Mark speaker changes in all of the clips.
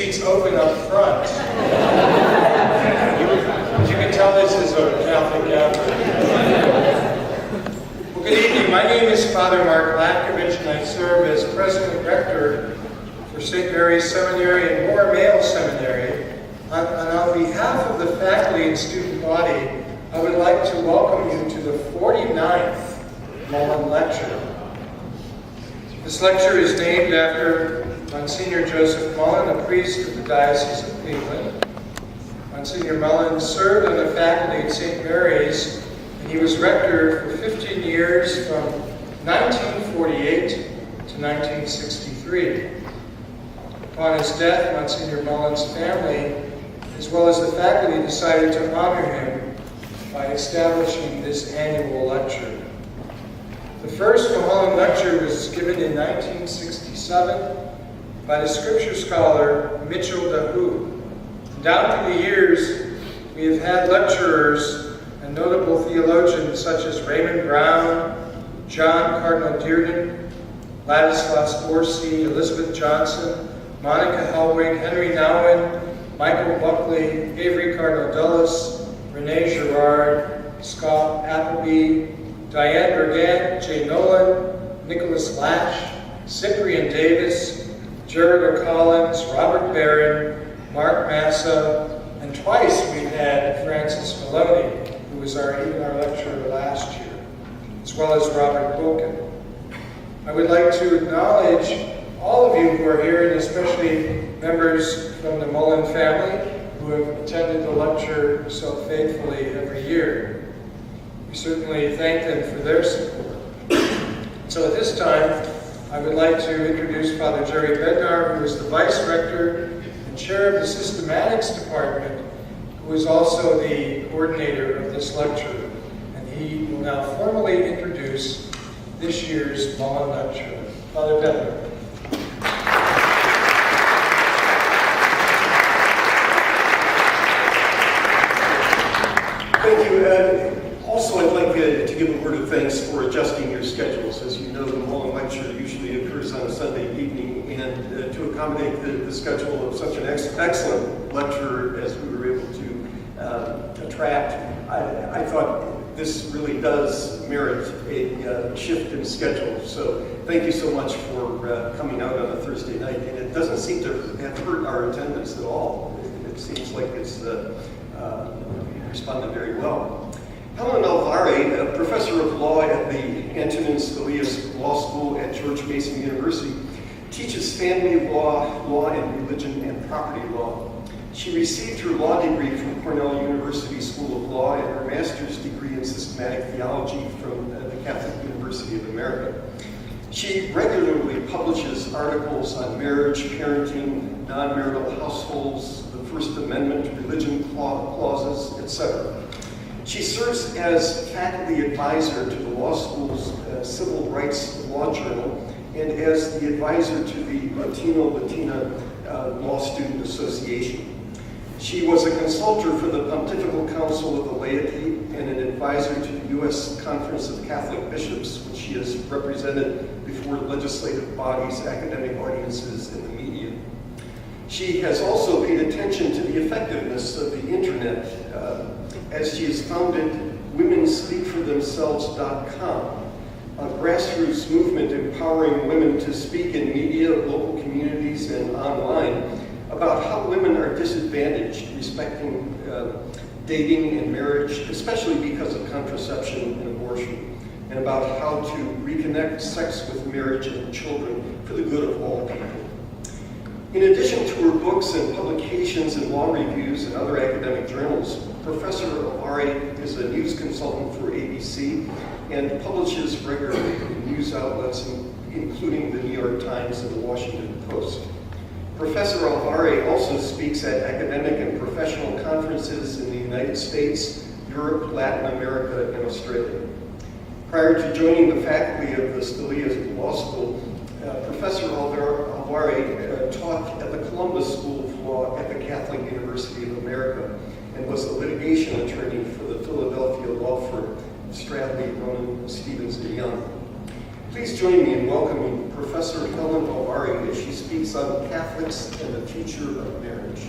Speaker 1: seats open up front. As you can tell, this is a Catholic gathering. Well, good evening. My name is Father Mark Latkovich, and I serve as President Rector for St. Mary's Seminary and Moore Male Seminary. And on behalf of the faculty and student body, I would like to welcome you to the 49th Mullen Lecture. This lecture is named after Monsignor Joseph Mullen, a priest of the Diocese of Cleveland. Monsignor Mullen served on the faculty at St. Mary's, and he was rector for 15 years from 1948 to 1963. Upon his death, Monsignor Mullen's family, as well as the faculty, decided to honor him by establishing this annual lecture. The first Mullen Lecture was given in 1967 by the scripture scholar Mitchell Dahu. Down through the years, we have had lecturers and notable theologians such as Raymond Brown, John Cardinal Dearden, Ladislas Orsi, Elizabeth Johnson, Monica Helwig, Henry Nouwen, Michael Buckley, Avery Cardinal Dulles, Renee Girard, Scott Appleby, Diane Bergant, Jay Nolan, Nicholas Latch, Cyprian Davis, Jared Collins, Robert Barron, Mark Massa, and twice we had Francis Maloney, who was our lecturer last year, as well as Robert Wilkin. I would like to acknowledge all of you who are here, and especially members from the Mullen family who have attended the lecture so faithfully every year. We certainly thank them for their support. So at this time, I would like to introduce Father Jerry Bednar, who is the Vice Rector and Chair of the Systematics Department, who is also the coordinator of this lecture. And he will now formally introduce this year's Mullen Lecture. Father Bednar.
Speaker 2: Thank you. Also, I'd like to give a word of thanks for adjusting your schedules. As you know, the Mullen Lecture usually occurs on a Sunday evening, and to accommodate the schedule of such an excellent lecturer as we were able to attract, I thought this really does merit a shift in schedule. So thank you so much for coming out on a Thursday night. And it doesn't seem to have hurt our attendance at all. It seems like it's responded very well. Helen Alvare, a professor of law at the Antonin Scalia's Law School at George Mason University, teaches family law, law and religion, and property law. She received her law degree from Cornell University School of Law and her master's degree in systematic theology from the Catholic University of America. She regularly publishes articles on marriage, parenting, non-marital households, the First Amendment, religion clauses, etc. She serves as faculty advisor to the law school's Civil Rights Law Journal and as the advisor to the Latino-Latina Law Student Association. She was a consultor for the Pontifical Council of the Laity and an advisor to the U.S. Conference of Catholic Bishops, which she has represented before legislative bodies, academic audiences, and the media. She has also paid attention to the effectiveness of the internet as she has founded WomenSpeakForThemselves.com, a grassroots movement empowering women to speak in media, local communities, and online about how women are disadvantaged respecting dating and marriage, especially because of contraception and abortion, and about how to reconnect sex with marriage and children for the good of all people. In addition to her books and publications and law reviews and other academic journals, Professor Alvare is a news consultant for ABC and publishes regularly in news outlets including the New York Times and the Washington Post. Professor Alvare also speaks at academic and professional conferences in the United States, Europe, Latin America, and Australia. Prior to joining the faculty of the Scalia Law School, Professor Alvare taught at the Columbus School of Law at the Catholic University of America and was a litigation attorney for the Philadelphia law firm Stradley, Ronan, Stevens & Young. Please join me in welcoming Professor Helen Alvare as she speaks on Catholics and the future of marriage.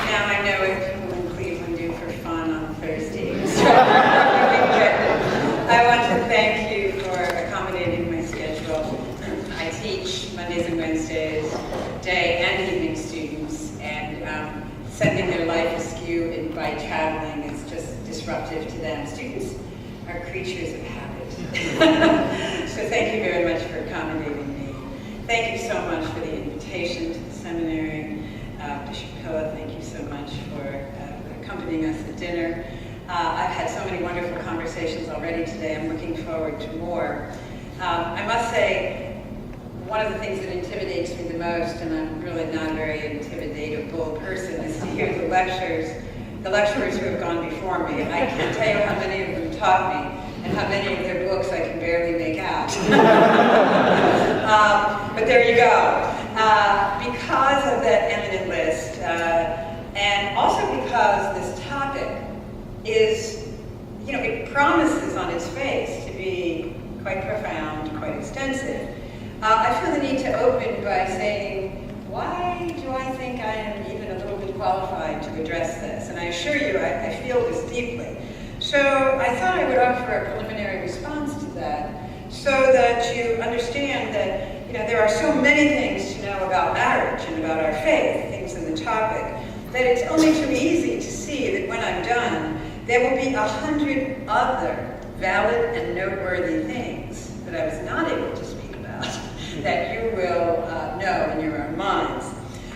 Speaker 3: Now I know what people in Cleveland do for fun on Thursdays. I want to thank you for accommodating my schedule. I teach Mondays and Wednesdays, day and evening students, and sending their life askew by traveling is just disruptive to them. Students are creatures of habit. So thank you very much for accommodating me. Thank you so much for the invitation to the seminary. Bishop Pilla, thank you so much for accompanying us at dinner. I've had so many wonderful conversations already today. I'm looking forward to more. I must say, one of the things that intimidates me the most, and I'm really not a very intimidatable person, is to hear the lecturers who have gone before me. I can't tell you how many of them taught me, and how many of their books I can barely make out. But there you go. Because of that eminent list, and also because this topic is, it promises on its face to be quite profound, quite extensive, I feel the need to open by saying, why do I think I am even a little bit qualified to address this? And I assure you, I feel this deeply. So I thought I would offer a preliminary response to that, so that you understand that there are so many things to know about marriage and about our faith, things in the topic, that it's only too easy to see that when I'm done, there will be 100 other valid and noteworthy things that I was not able to speak about that you will know in your own minds.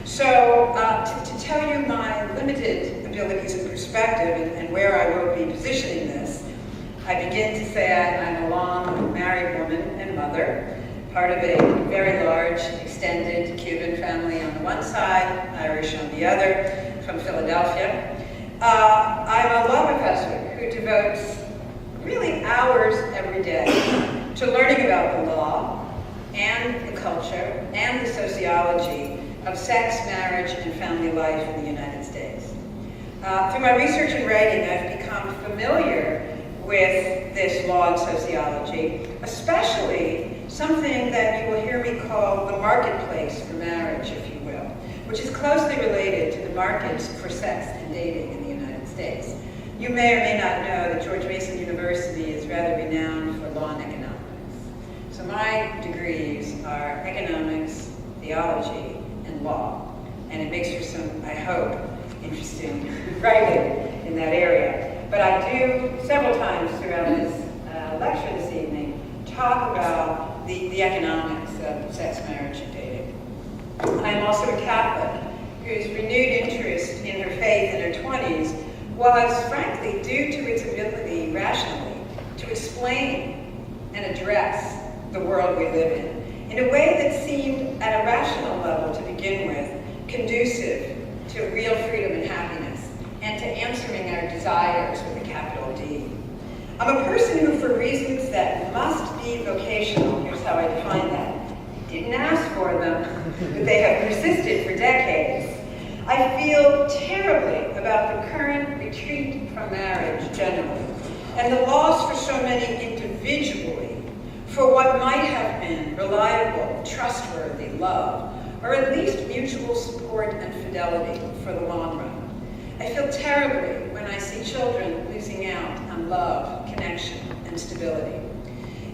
Speaker 3: So to tell you my limited abilities and perspective and where I will be positioning this, I begin to say I'm a long married woman and mother, part of a very large, extended Cuban family on the one side, Irish on the other, from Philadelphia. I'm a law professor who devotes really hours every day to learning about the law and the culture and the sociology of sex, marriage, and family life in the United States. Through my research and writing, I've become familiar with this law and sociology, especially something that you will hear me call the marketplace for marriage, if you will, which is closely related to the markets for sex and dating in the United States. You may or may not know that George Mason University is rather renowned for law and economics. So my degrees are economics, theology, and law. And it makes for some, I hope, interesting writing in that area. But I do, several times throughout this lecture this evening, talk about the economics of sex, marriage, and dating. I'm also a Catholic whose renewed interest in her faith in her 20s was, frankly, due to its ability, rationally, to explain and address the world we live in a way that seemed, at a rational level to begin with, conducive to real freedom and happiness, and to answering our desires with a capital D. I'm a person who, for reasons that must be vocational, here's how I define that, didn't ask for them, but they have persisted for decades. I feel terribly about the current retreat from marriage generally, and the loss for so many individually for what might have been reliable, trustworthy love, or at least mutual support and fidelity for the long run. I feel terribly when I see children losing out on love, connection, and stability.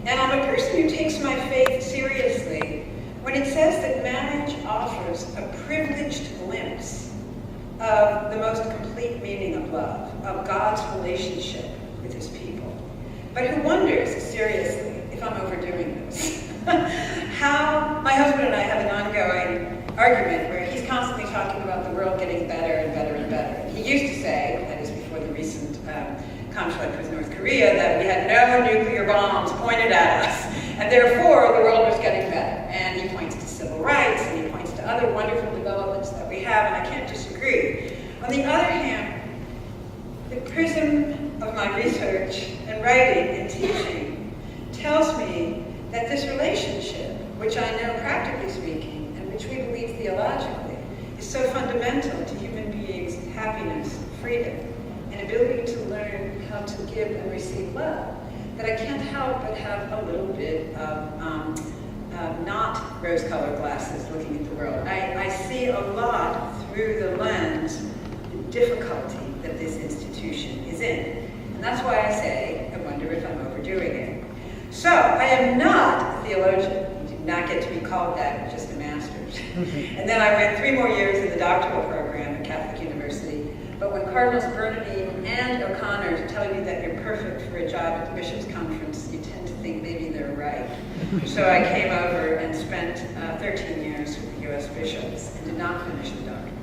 Speaker 3: And I'm a person who takes my faith seriously when it says that marriage offers a privileged glimpse of the most complete meaning of love, of God's relationship with his people. But who wonders, seriously, if I'm overdoing this? How my husband and I have an ongoing argument where he's constantly talking about the world getting better and better and better. He used to say, that is before the recent conflict with North Korea, that we had no nuclear bombs pointed at us, and therefore the world was getting better. And he points to civil rights, and he points to other wonderful developments that we have, and I can't disagree. On the other hand, the prism of my research and writing and teaching tells me that this relationship, which I know practically speaking, and which we believe theologically, is so fundamental to human being happiness, freedom, and ability to learn how to give and receive love, that I can't help but have a little bit of not rose-colored glasses looking at the world. I see a lot through the lens, the difficulty that this institution is in. And that's why I say, I wonder if I'm overdoing it. So, I am not a theologian. You do not get to be called that with just a master's. And then I went 3 more years in the doctoral program at Catholic University. But when Cardinals Bernardine and O'Connor tell you that you're perfect for a job at the Bishops' Conference, you tend to think maybe they're right. So I came over and spent 13 years with the U.S. bishops and did not finish the doctorate.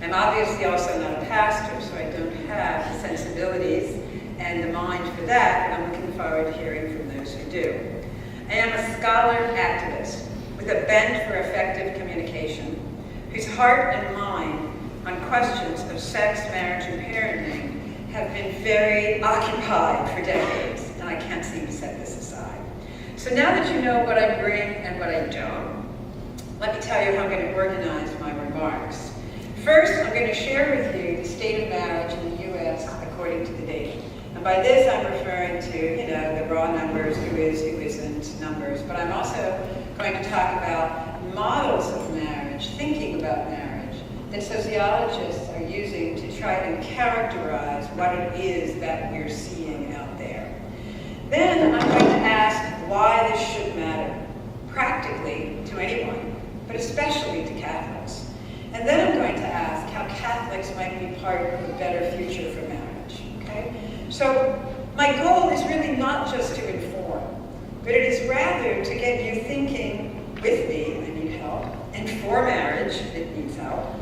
Speaker 3: I'm obviously also not a pastor, so I don't have the sensibilities and the mind for that, but I'm looking forward to hearing from those who do. I am a scholar activist with a bent for effective communication, whose heart and mind on questions of sex, marriage, and parenting have been very occupied for decades, and I can't seem to set this aside. So now that you know what I bring and what I don't, let me tell you how I'm going to organize my remarks. First, I'm going to share with you the state of marriage in the U.S. according to the data. And by this, I'm referring to, the raw numbers, who is, who isn't numbers. But I'm also going to talk about models of marriage, thinking about marriage, that sociologists are using to try and characterize what it is that we're seeing out there. Then I'm going to ask why this should matter, practically to anyone, but especially to Catholics. And then I'm going to ask how Catholics might be part of a better future for marriage, okay? So my goal is really not just to inform, but it is rather to get you thinking with me, I need help, and for marriage, it needs help,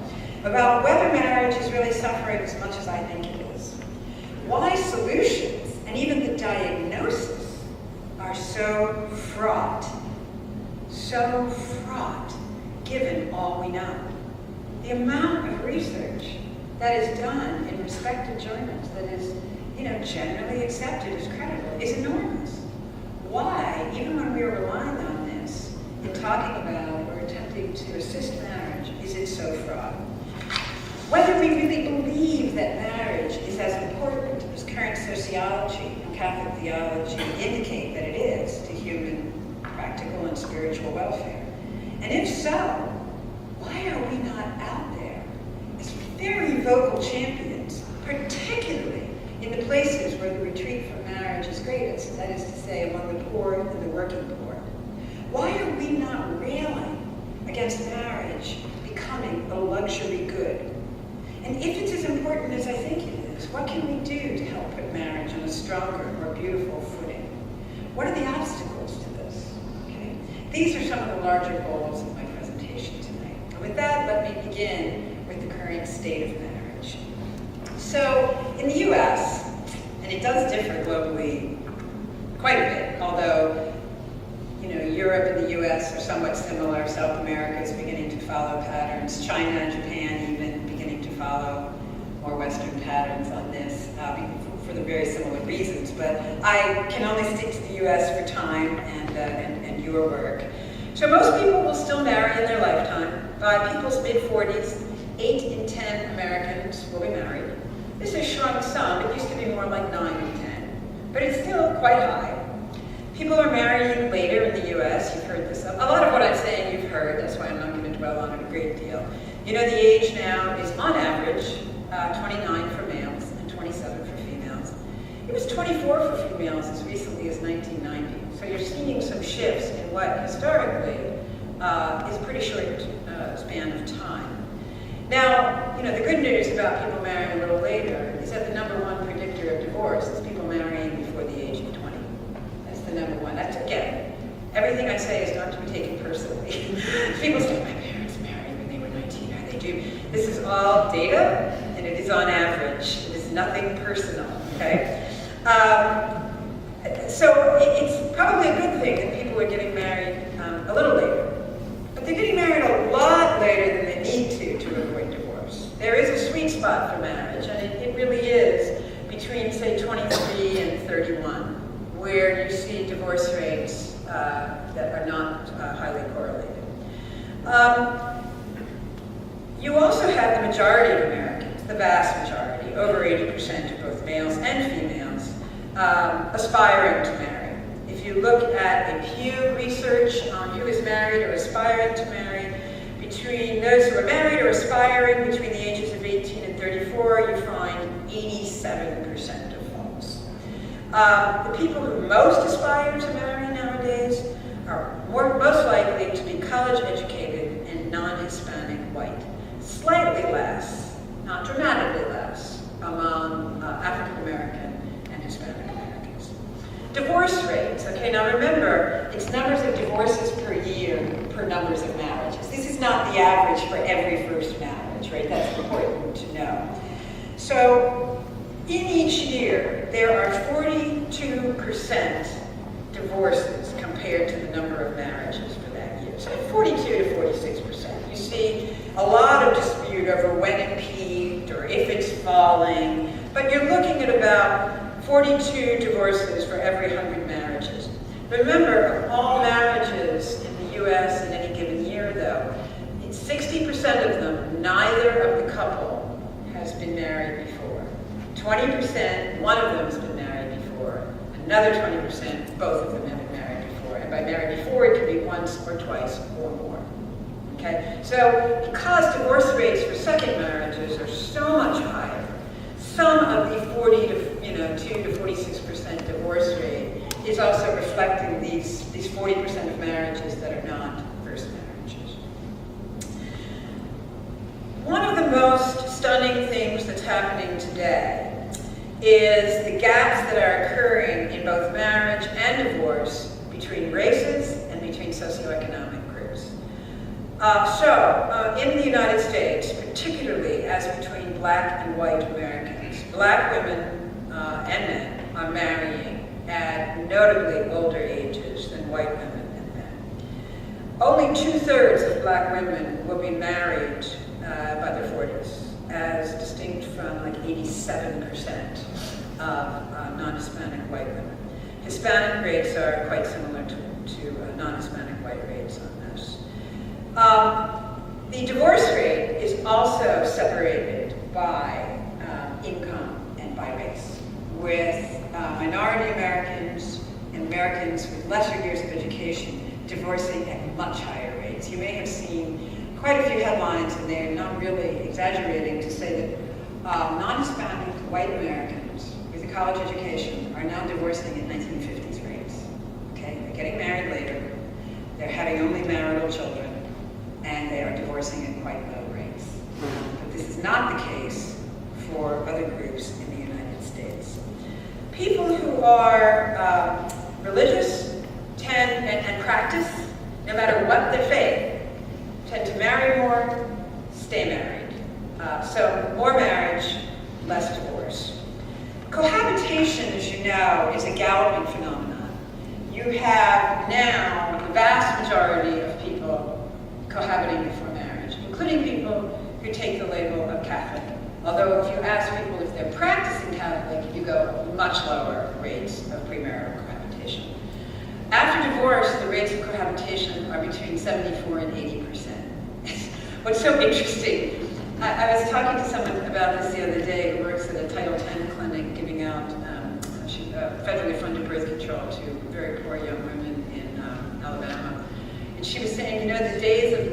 Speaker 3: about whether marriage is really suffering as much as I think it is. Why solutions, and even the diagnosis, are so fraught, given all we know. The amount of research that is done in respected journals that is, generally accepted as credible is enormous. Why, even when we are relying on this in talking about or attempting to assist marriage, is it so fraught? Whether we really believe that marriage is as important as current sociology and Catholic theology indicate that it is to human, practical, and spiritual welfare. And if so, why are we not out there as very vocal champions, particularly in the places where the retreat from marriage is greatest, that is to say, among the poor and the working poor? Why are we not railing against marriage becoming a luxury good? And if it's as important as I think it is, what can we do to help put marriage on a stronger, more beautiful footing? What are the obstacles to this? Okay? These are some of the larger goals of my presentation tonight. And with that, let me begin with the current state of marriage. So, in the US, and it does differ globally quite a bit, although Europe and the US are somewhat similar. South America is beginning to follow patterns. China and Japan even beginning to follow more Western patterns on this for the very similar reasons. But I can only stick to the US for time and your work. So most people will still marry in their lifetime. By people's mid-40s, 8 in 10 Americans will be married. This has shrunk some. It used to be more like 9 in 10. But it's still quite high. People are marrying later in the US. You've heard this. A lot of what I'm saying you've heard. That's why I'm not going to dwell on it a great deal. The age now is, on average, 29 for males and 27 for females. It was 24 for females as recently as 1990. So you're seeing some shifts in what historically is a pretty short span of time. Now, the good news about people marrying a little later is that the #1 predictor of divorce is people marrying before the age of 20. That's the #1. That's, again, everything I say is not to be taken personally. People say, my parents married when they were 19. How they do? This is all data, and it is on average. It is nothing personal, okay? So it's probably a good thing that people are getting married a little later. But they're getting married a lot later than they need to avoid divorce. There is a sweet spot for marriage, and it really is between, say, 23 and 31, where you see divorce rates that are not highly correlated. You also have the majority of Americans, the vast majority, over 80% of both males and females, aspiring to marry. If you look at a Pew research on who is married or aspiring to marry, between those who are married or aspiring between the ages of 18 and 34, you find 87% of folks. The people who most aspire to marry nowadays are most likely to be college educated and non-Hispanic white. Slightly less, not dramatically less, among African American and Hispanic Americans. Divorce rates, okay, now remember, it's numbers of divorces per year per numbers of marriages. This is not the average for every first marriage, right? That's important to know. So, in each year, there are 42% divorces compared to the number of marriages for that year. So 42 to 46%. You see a lot of dispute over when it peaked or if it's falling, but you're looking at about 42 divorces for every 100 marriages. Remember, of all marriages in the U.S. in any given year, though, 60% of them, neither of the couple has been married before. 20%, one of them has been married before. Another 20%, both of them have been married before. And by married before, it could be once or twice or more. Okay? So, because divorce rates for second marriages are so much higher, some of the 2 to 46% divorce rate is also reflecting these 40% of marriages that are not first marriages. One of the most stunning things that's happening today is the gaps that are occurring in both marriage and divorce between races and between socioeconomic groups. In the United States, particularly as between black and white Americans, black women and men are marrying at notably older ages than white women and men. Only 2/3 of black women will be married by their 40s, as distinct from like 87% of non-Hispanic white women. Hispanic rates are quite similar to non-Hispanic white rates on this. The divorce rate is also separated by income and by race, with minority Americans and Americans with lesser years of education divorcing at much higher rates. You may have seen quite a few headlines, and they're not really exaggerating to say that non-Hispanic white Americans with a college education are now divorcing at 1950s rates. Okay, they're getting married later, they're having only marital children, and they are divorcing at quite low rates. But this is not the case for other groups in the United States. People who are religious and practice, no matter what their faith, tend to marry more, stay married. So more marriage, less divorce. Cohabitation, as you know, is a galloping phenomenon. You have now the vast majority of people cohabiting before marriage, including people who take the label of Catholic. Although if you ask people if they're practicing Catholic, you go much lower rates of premarital cohabitation. After divorce, the rates of cohabitation are between 74 and 80%. What's so interesting, I was talking to someone about this the other day who works at a Title X clinic giving out federally funded birth control to very poor young women in Alabama. And she was saying, the days of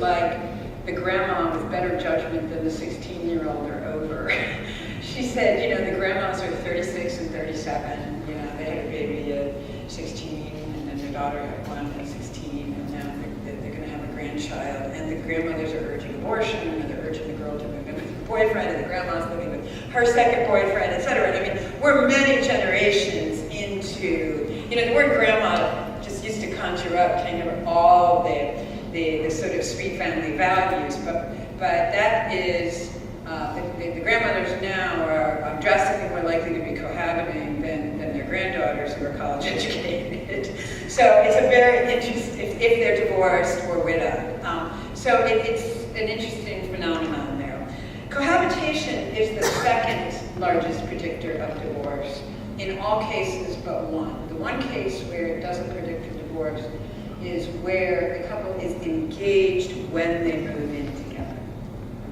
Speaker 3: the grandma with better judgment than the 16-year-old are over. She said, the grandmas are 36 and 37. They had a baby at 16, and then their daughter had one at 16, and now they're going to have a grandchild. And the grandmothers are urging abortion, and they're urging the girl to move in with her boyfriend, and the grandma's living with her second boyfriend, etc. And I mean, we're many generations into, the word grandma just used to conjure up kind of all the sort of sweet family values, but that is, the grandmothers now are drastically more likely to be cohabiting than their granddaughters who are college educated. So it's a very interesting, if they're divorced or widowed. So it's an interesting phenomenon there. Cohabitation is the second largest predictor of divorce in all cases but one. The one case where it doesn't predict a divorce is where the couple is engaged when they move in together.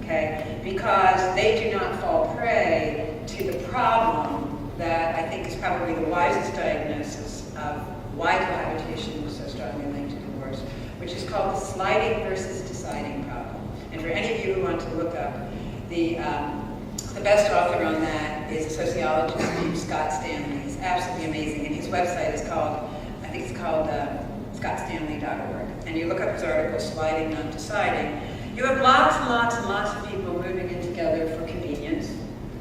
Speaker 3: okay? Because they do not fall prey to the problem that I think is probably the wisest diagnosis of why cohabitation is so strongly linked to divorce, which is called the sliding versus deciding problem. And for any of you who want to look up, the best author on that is a sociologist named Scott Stanley. He's absolutely amazing, and his website is called, I think it's called scottstanley.org. And you look up his article, Sliding, Not Deciding. You have lots and lots and lots of people moving in together for convenience,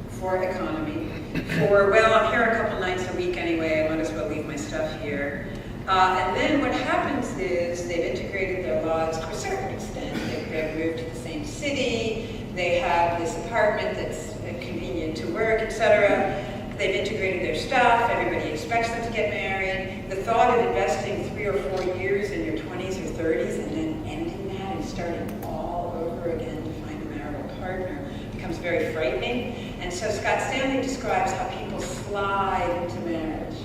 Speaker 3: for economy, for, well, I'm here a couple nights a week anyway, I might as well leave my stuff here. And then what happens is they've integrated their lives to a certain extent. They've moved to the same city, they have this apartment that's convenient to work, etc. They've integrated their stuff, everybody expects them to get married. The thought of investing 3 or 4 years in your 20s or 30s and then ending that and starting all over again to find a marital partner becomes very frightening. And so Scott Stanley describes how people slide into marriage.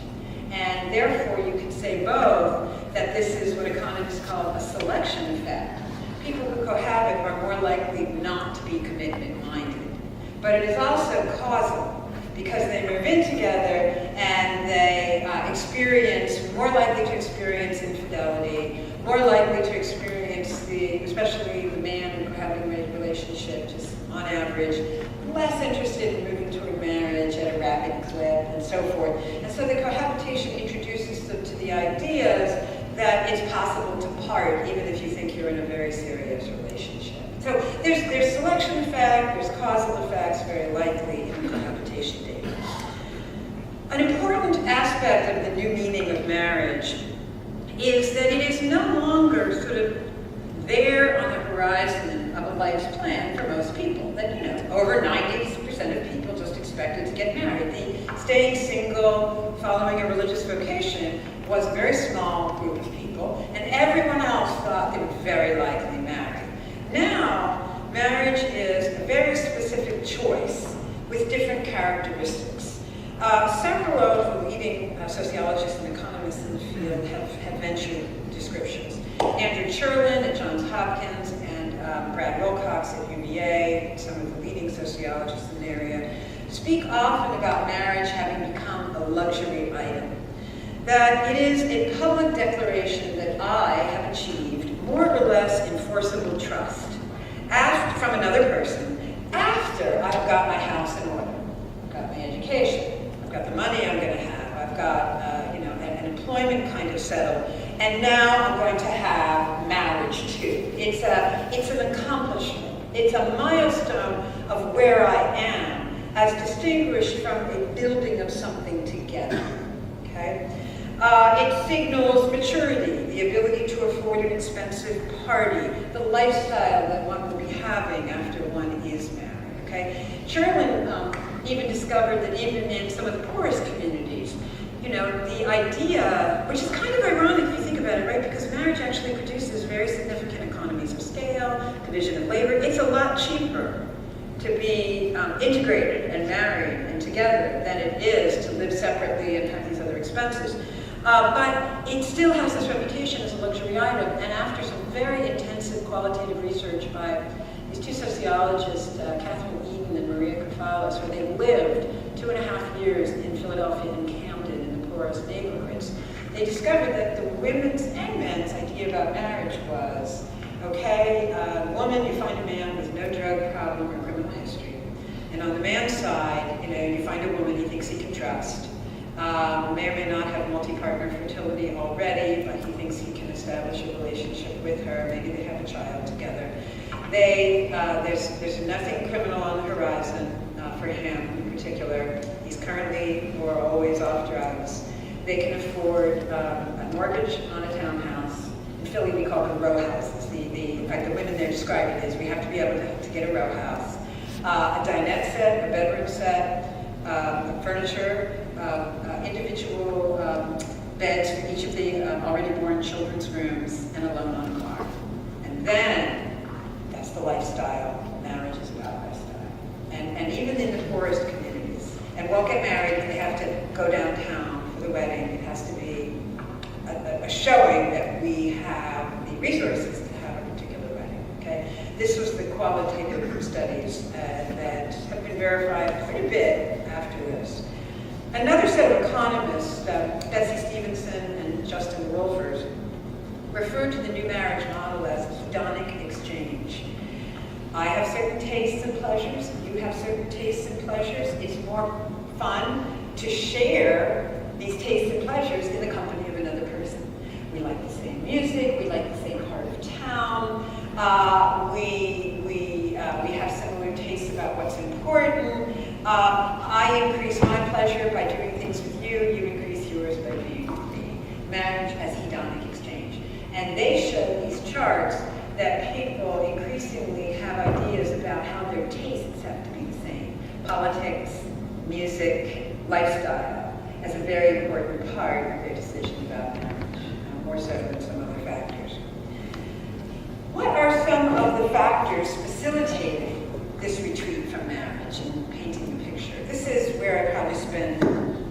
Speaker 3: And therefore you can say both that this is what economists call a selection effect. People who cohabit are more likely not to be commitment-minded. But it is also causal, because they move in together and they more likely to experience infidelity, more likely to experience especially the man in cohabiting relationship, just on average, less interested in moving toward marriage at a rapid clip and so forth. And so the cohabitation introduces them to the ideas that it's possible to part even if you think you're in a very serious relationship. So there's selection effect, there's causal effects very likely in cohabitation data. An important aspect of the new meaning of marriage is that it is no longer sort of there on the horizon of a life's plan for most people. That, over 90% of people just expected to get married. The staying single, following a religious vocation, was a very small group of people, and everyone else thought they would very likely marry. Now, marriage is a very specific choice with different characteristics. Several of the leading sociologists and economists in the field have ventured descriptions. Andrew Cherlin at Johns Hopkins and Brad Wilcox at UVA, some of the leading sociologists in the area, speak often about marriage having become a luxury item. That it is a public declaration that I have achieved more or less enforceable trust from another person after I've got my house in order. I've got my education, I've got the money I'm going to have, I've got an employment kind of settled, and now I'm going to have marriage too. It's an accomplishment. It's a milestone of where I am, as distinguished from a building of something together. Okay? It signals maturity, the ability to afford an expensive party, the lifestyle that one will be having after one is married. Okay? Cherlin even discovered that even in some of the poorest communities, the idea, which is kind of ironic if you think about it, right? Because marriage actually produces very significant economies of scale, division of labor. It's a lot cheaper to be integrated and married and together than it is to live separately and have these other expenses. But it still has this reputation as a luxury item, and after some very intensive qualitative research by these two sociologists, Catherine Eden and Maria Kafalos, where they lived 2.5 years in Philadelphia and Camden in the poorest neighborhoods, they discovered that the women's and men's idea about marriage was, okay, woman, you find a man with no drug problem or criminal history. And on the man's side, you find a woman he thinks he can trust. May or may not have multi-partner fertility already, but he thinks he can establish a relationship with her. Maybe they have a child together. There's nothing criminal on the horizon for him in particular. He's currently or always off drugs. They can afford a mortgage on a townhouse. In Philly, we call them row houses. In fact, the women there describe it as we have to be able to get a row house. A dinette set, a bedroom set, furniture, individual beds for each of the already born children's rooms, and a loan on a car. And then, that's the lifestyle. Marriage is about lifestyle. And even in the poorest communities, and won't get married, they have to go downtown for the wedding. It has to be a showing that we have the resources to have a particular wedding. Okay? This was the qualitative study verify quite a bit after this. Another set of economists, Betsy Stevenson and Justin Wolfers, refer to the new marriage model as hedonic exchange. I have certain tastes and pleasures, you have certain tastes and pleasures. It's more fun to share these tastes and pleasures in the company of another person. We like the same music, we like the same part of town, we have similar tastes about what's important. I increase my pleasure by doing things with you, you increase yours by being with me. Marriage as hedonic exchange. And they show these charts that people increasingly have ideas about how their tastes have to be the same. Politics, music, lifestyle, as a very important part of their decision about marriage, more so than some other factors. What are some of the factors facilitating this retreat from marriage and painting the picture? This is where I probably spend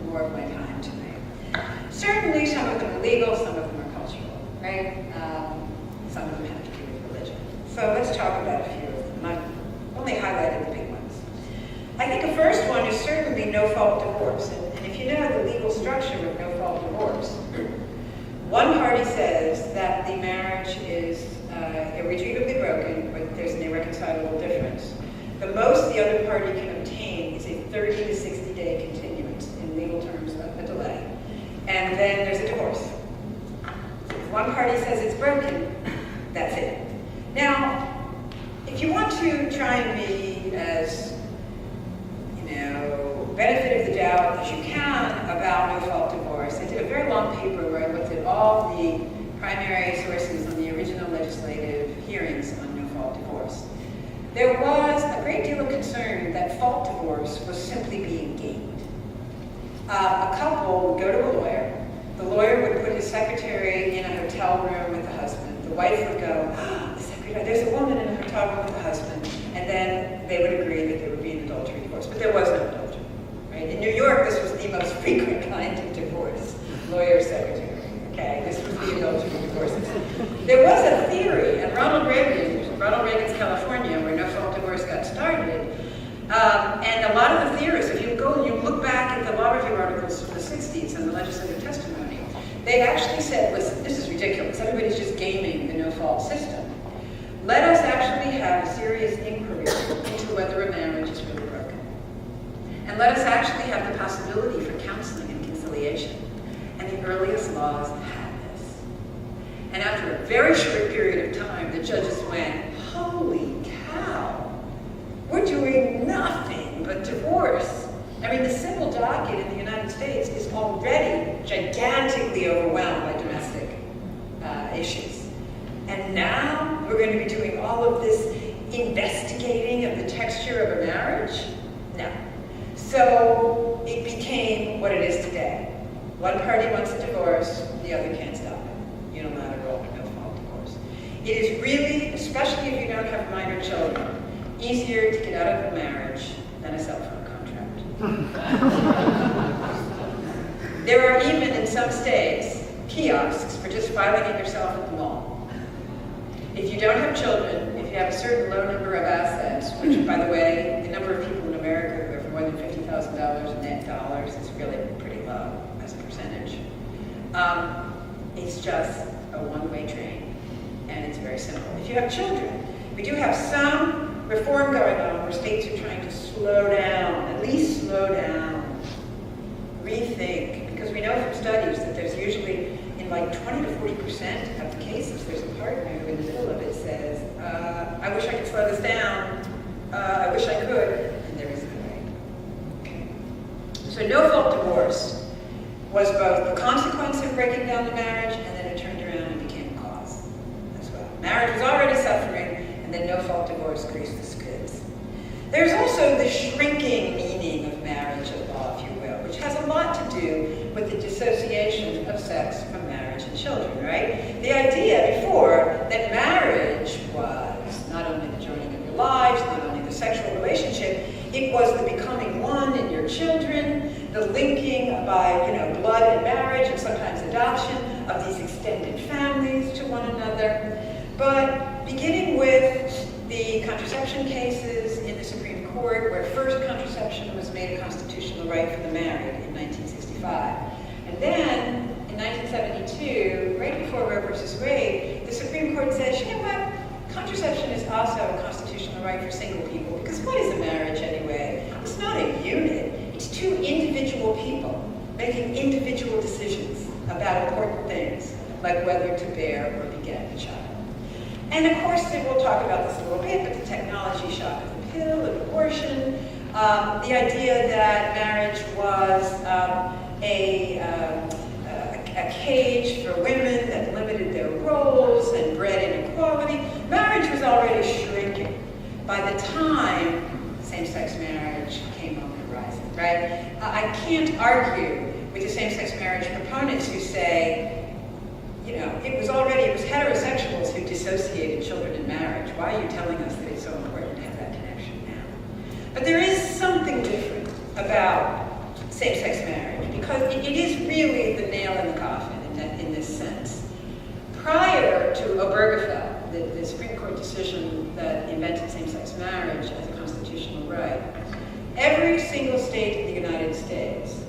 Speaker 3: more of my time tonight. Certainly some of them are legal, some of them are cultural, right? Some of them have to do with religion. So let's talk about a few of them. I've only highlighted the big ones. I think the first one is certainly no-fault divorce. And if you know the legal structure of no-fault divorce, one party says that the marriage is irretrievably broken, but there's an irreconcilable difference. The most the other party can obtain is a 30 to 60 day continuance in legal terms of a delay. And then there's a divorce. If one party says it's broken, that's it. Now, if you want to try and be as, benefit of the doubt as you can about no-fault divorce, I did a very long paper where I looked at all the primary sources on the original legislative hearings on no-fault divorce. There was a great deal of concern that fault divorce was simply being gained. A couple would go to a lawyer. The lawyer would put his secretary in a hotel room with the husband. The wife would go, oh, the secretary, there's a woman in a hotel room with the husband. And then they would agree that there would be an adultery divorce. But there was no adultery. Right? In New York, this was the most frequent kind of divorce, lawyer-secretary. Okay, this was the adultery divorces. There was a theory, and Ronald Reagan's California, where no-fault divorce got started, and a lot of the theorists, if you go and you look back at the law review articles from the 60s and the legislative testimony, they actually said, listen, this is ridiculous. Everybody's just gaming the no-fault system. Let us actually have a serious inquiry into whether a marriage is really broken. And let us actually have the possibility for counseling and conciliation. And the earliest laws had this. And after a very short period of time, the judges went, holy cow, we're doing nothing but divorce. I mean, the civil docket in the United States is already gigantically overwhelmed by domestic issues. And now we're going to be doing all of this investigating of the texture of a marriage? No. So it became what it is today. One party wants a divorce, the other can't stop it. Unilateral, no-fault divorce. It is really, especially if you don't have minor children, easier to get out of a marriage than a cell phone contract. There are even, in some states, kiosks for just filing it yourself at the mall. If you don't have children, if you have a certain low number of assets, which, by the way, the number of people in America who have more than $50,000 in net dollars is really pretty low as a percentage. It's just a one-way train, and it's very simple. If you have children, we do have some reform going on where states are trying to slow down, at least slow down, rethink, because we know from studies that there's usually, in like 20 to 40% of the cases, there's a partner who in the middle of it says, I wish I could slow this down, I wish I could, and there isn't a way. Okay. So no-fault divorce was both the consequence of breaking down the marriage, and then it turned around and became a cause as well. Marriage was already suffering, and then no-fault divorce greased the skids. There's also the shrinking meaning of marriage at law, if you will, which has a lot to do with the dissociation of sex from marriage and children, right? The idea before that marriage was not only the joining of your lives, not only the sexual relationship, it was the becoming one in your children, the linking by, blood and marriage, and sometimes adoption of these extended families to one another. But beginning with the contraception cases in the Supreme Court, where first contraception was made a constitutional right for the married in 1965. And then, in 1972, right before Roe versus Wade, the Supreme Court says, you know what? Contraception is also a constitutional right for single people, because what is a marriage anyway? It's not a unit. It's two individual people making individual decisions about important things, like whether to bear or beget a child. And of course, we'll talk about this a little bit, but the technology shock of the pill and abortion, the idea that marriage was a cage for women that limited their roles and bred inequality. Marriage was already shrinking by the time same-sex marriage came on the horizon, right? I can't argue with the same-sex marriage proponents who say, you know, it was heterosexuals who dissociated children in marriage. Why are you telling us that it's so important to have that connection now? But there is something different about same-sex marriage, because it is really the nail in the coffin in this sense. Prior to Obergefell, the Supreme Court decision that invented same-sex marriage as a constitutional right, every single state in the United States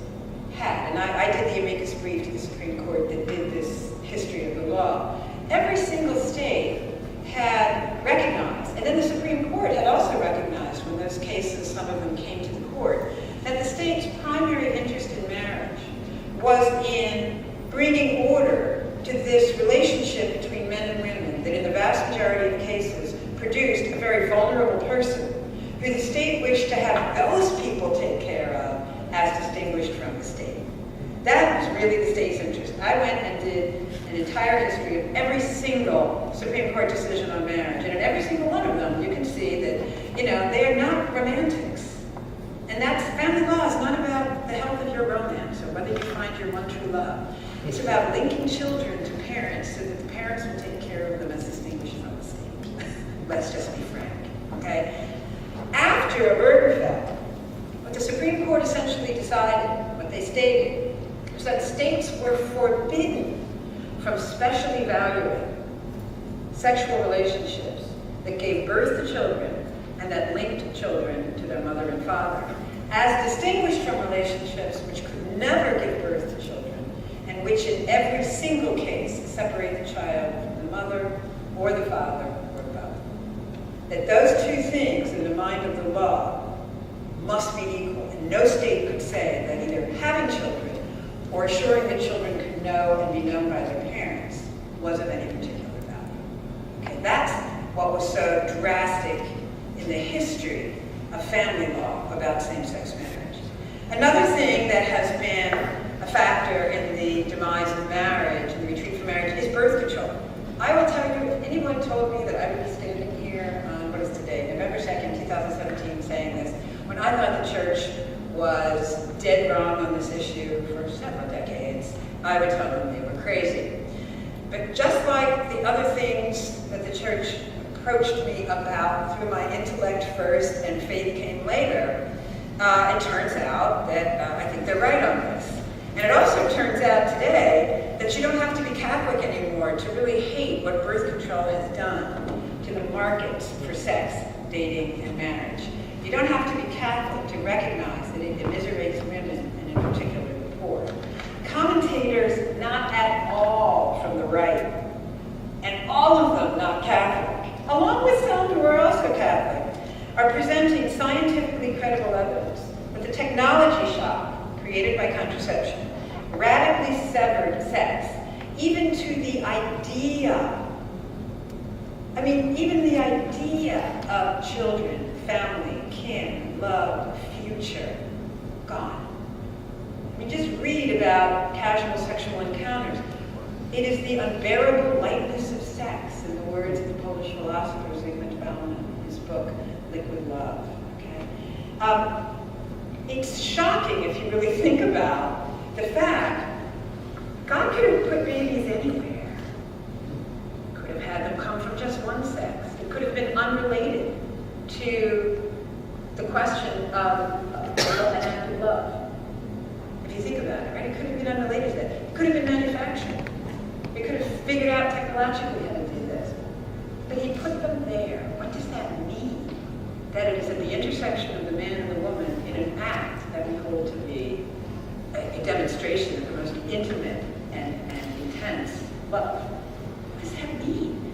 Speaker 3: had, and I did the amicus brief to the Supreme Court that did this history of the law, every single state had recognized, and then the Supreme Court had also recognized when those cases, some of them came to the court, that the state's primary interest in marriage was in bringing order to this relationship between men and women that in the vast majority of cases produced a very vulnerable person who the state wished to have those people take care of as distinguished from the state. That was really the state's interest. I went and did an entire history of every single Supreme Court decision on marriage, and in every single one of them you can see that, you know, they are not romantics. And that's, family law is not about the health of your romance or whether you find your one true love. It's about linking children to parents so that the parents will take care of them as distinguished from the state. Let's just be frank, okay? After Obergefell, what the Supreme Court essentially decided, what they stated, was that states were forbidden from specially valuing sexual relationships that gave birth to children and that linked children to their mother and father, as distinguished from relationships which could never give birth to children, and which in every single case separate the child from the mother or the father or both. That those two things in the mind of the law must be equal, and no state could say that either having children or assuring that children could know and be known by their parents was of any particular value. Okay, that's what was so drastic in the history of family law about same-sex marriage. Another thing that has been a factor in the demise of marriage and the retreat from marriage is birth control. I will tell you, if anyone told me that I would be standing here on, what is today, November 2nd, 2017, saying this, when I thought the church was dead wrong on this issue for several decades, I would tell them they were crazy. But just like the other things that the church approached me about through my intellect first and faith came later, it turns out that I think they're right on this. And it also turns out today that you don't have to be Catholic anymore to really hate what birth control has done to the markets for sex, dating, and marriage. You don't have to be Catholic to recognize that it immiserates women, and in particular the poor. Commentators not at all from the right, and all of them not Catholic, along with some who are also Catholic, are presenting scientifically credible evidence that the technology shock created by contraception radically severed sex, even to the idea, even the idea of children, family, kin, love, future, gone. Just read about casual sexual encounters. It is the unbearable lightness of sex, in the words of the Polish philosopher Zygmunt Bauman in his book, Liquid Love. Okay? It's shocking if you really think about the fact God could have put babies anywhere. Could have had them come from just one sex. It could have been unrelated to the question of an act of love. If you think about it, right? It could have been unrelated to that. It could have been manufactured. We could have figured out technologically how to do this. But he put them there. What does that mean? that it is at the intersection of the man and the woman in an act that we hold to be a demonstration of the most intimate and intense love. What does that mean?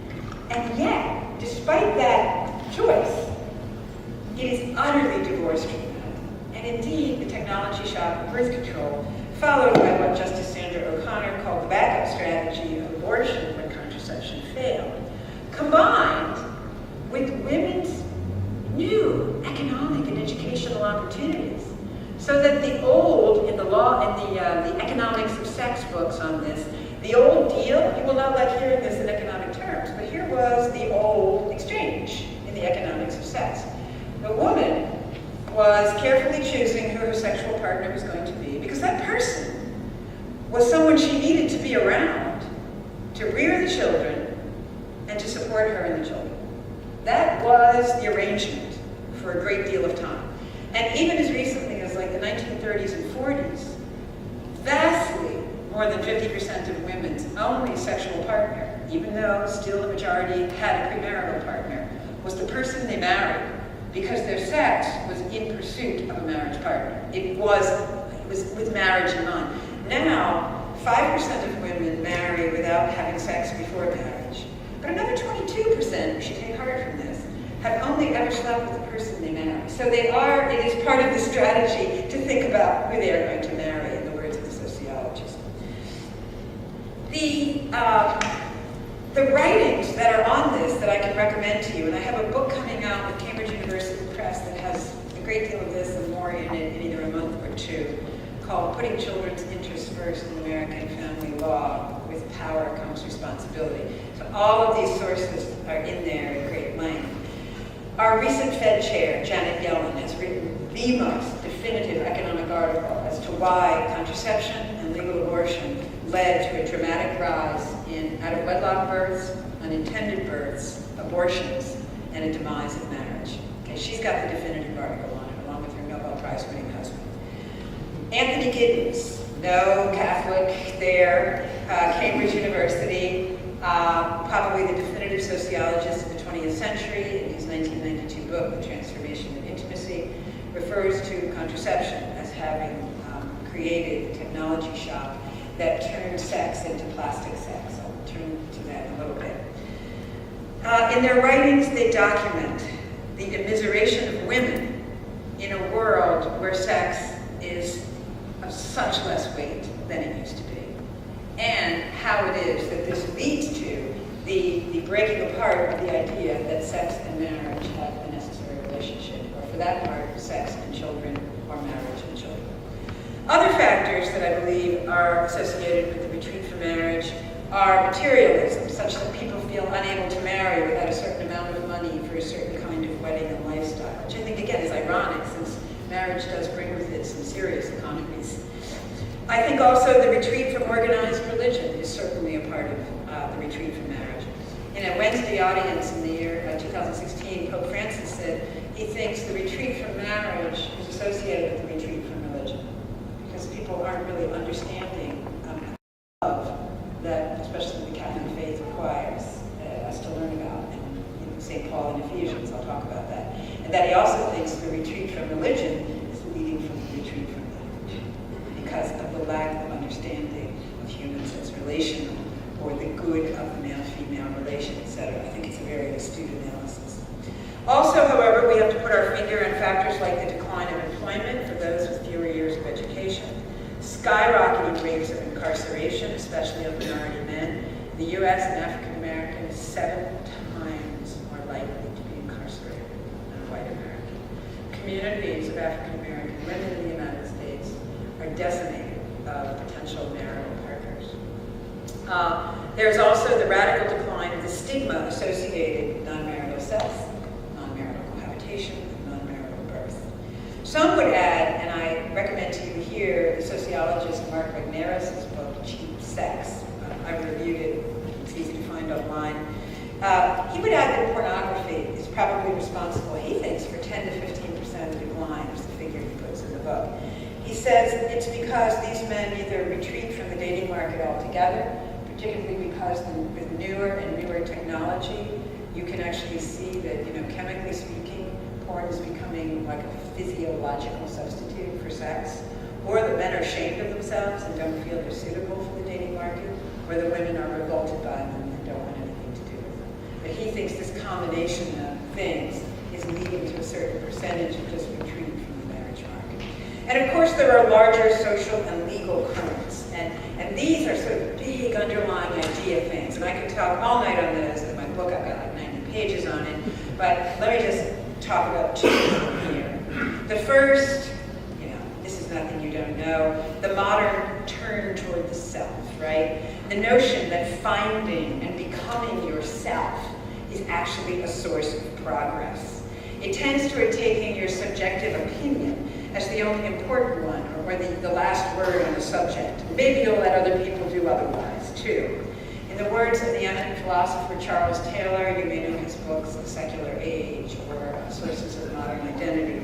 Speaker 3: And yet, despite that choice, it is utterly divorced from that. And indeed, the technology shock of birth control, followed by what Justice Sandra O'Connor called the backup strategy of abortion when contraception failed, combined with women's new economic and educational opportunities, so that the old, in the law, in the economics of sex books on this, the old deal, you will not like hearing this in economic terms, but here was the old exchange in the economics of sex. The woman was carefully choosing who her sexual partner was going to be, because that person was someone she needed to be around to rear the children and to support her and the children. That was the arrangement for a great deal of time. And even as recently as like the 1930s and 40s, vastly more than 50% of women's only sexual partner, even though still the majority had a premarital partner, was the person they married, because their sex was in pursuit of a marriage partner. It was with marriage in mind. Now, 5% of women marry without having sex before marriage. But another 22%, we should take heart from this, have only ever slept with the person they marry. So it is part of the strategy to think about who they are going to marry, in the words of the sociologists. The writings that are on this that I can recommend to you, and I have a book coming out with Cambridge University Press that has a great deal of this and more in it in either a month or two, called Putting Children's Interests First in American Family Law. With power comes responsibility. So all of these sources are in there at great length. Our recent Fed chair, Janet Yellen, has written the most definitive economic article as to why contraception and legal abortion led to a dramatic rise in out-of-wedlock births, unintended births, abortions, and a demise of marriage. Okay, she's got the definitive article on it, along with her Nobel Prize-winning husband. Anthony Giddens, no Catholic there, Cambridge University, probably the definitive sociologist of the 20th century. In his 1992 book, The Transformation of Intimacy, refers to contraception as having created the technology shock that turned sex into plastic sex. I'll turn to that in a little bit. In their writings, they document the immiseration of women in a world where sex is of such less weight than it used to be, and how it is that this leads to the breaking apart of the idea that sex and marriage have a necessary relationship, or for that part, sex and children, or marriage and children. Other factors that I believe are associated with the retreat from marriage are materialism, such that people feel unable to marry without a certain amount of money for a certain kind of wedding and lifestyle, which I think, again, is ironic, since marriage does bring with it some serious economies. I think also the retreat from organized religion is certainly a part of the retreat from marriage. In a Wednesday audience in the year 2016, Pope Francis said he thinks the retreat from marriage is associated with the retreat from religion, because people aren't really understanding love that especially the Catholic faith requires us to learn about. And St. Paul in Ephesians, I'll talk about that. And that he also thinks the retreat from religion is leading from the retreat from marriage, because of the lack of understanding of humans as relational, or the good of the male-female relation, etc. I think it's a very astute analysis. Also, however, we have to put our finger on factors like the decline of employment for those with fewer years of education, skyrocketing rates of incarceration, especially of minority men. The U.S. and African American is 7 times more likely to be incarcerated than white American. Communities of African American women in the United States are decimated of potential marital partners. There's also the radical decline of the stigma associated with non-marital sex, non-marital cohabitation, and non-marital birth. Some would add, and I recommend to you here, the sociologist Mark Regnerus' book, Cheap Sex. I've reviewed it. It's easy to find online. He would add that pornography is probably responsible, he thinks, for 10 to 15% of decline, is the figure he puts in the book. He says it's because these men either retreat from the dating market altogether, particularly because with newer and newer technology, you can actually see that, chemically speaking, porn is becoming like a physiological substitute for sex, or that men are ashamed of themselves and don't feel they're suitable for the dating market, or that women are revolted by them and don't want anything to do with them. But he thinks this combination of things is leading to a certain percentage of just retreat from the marriage market. And of course there are larger social and legal currents, and these are sort of big underlying idea things, and I could talk all night on those. In my book I've got like 90 pages on it, but let me just talk about two here. The first, this is nothing you don't know, the modern turn toward the self, right? The notion that finding and becoming yourself is actually a source of progress. It tends toward taking your subjective opinion as the only important one, or the last word on the subject. Maybe you'll let other people do otherwise, too. In the words of the eminent philosopher Charles Taylor, you may know his books, The Secular Age, or Sources of Modern Identity.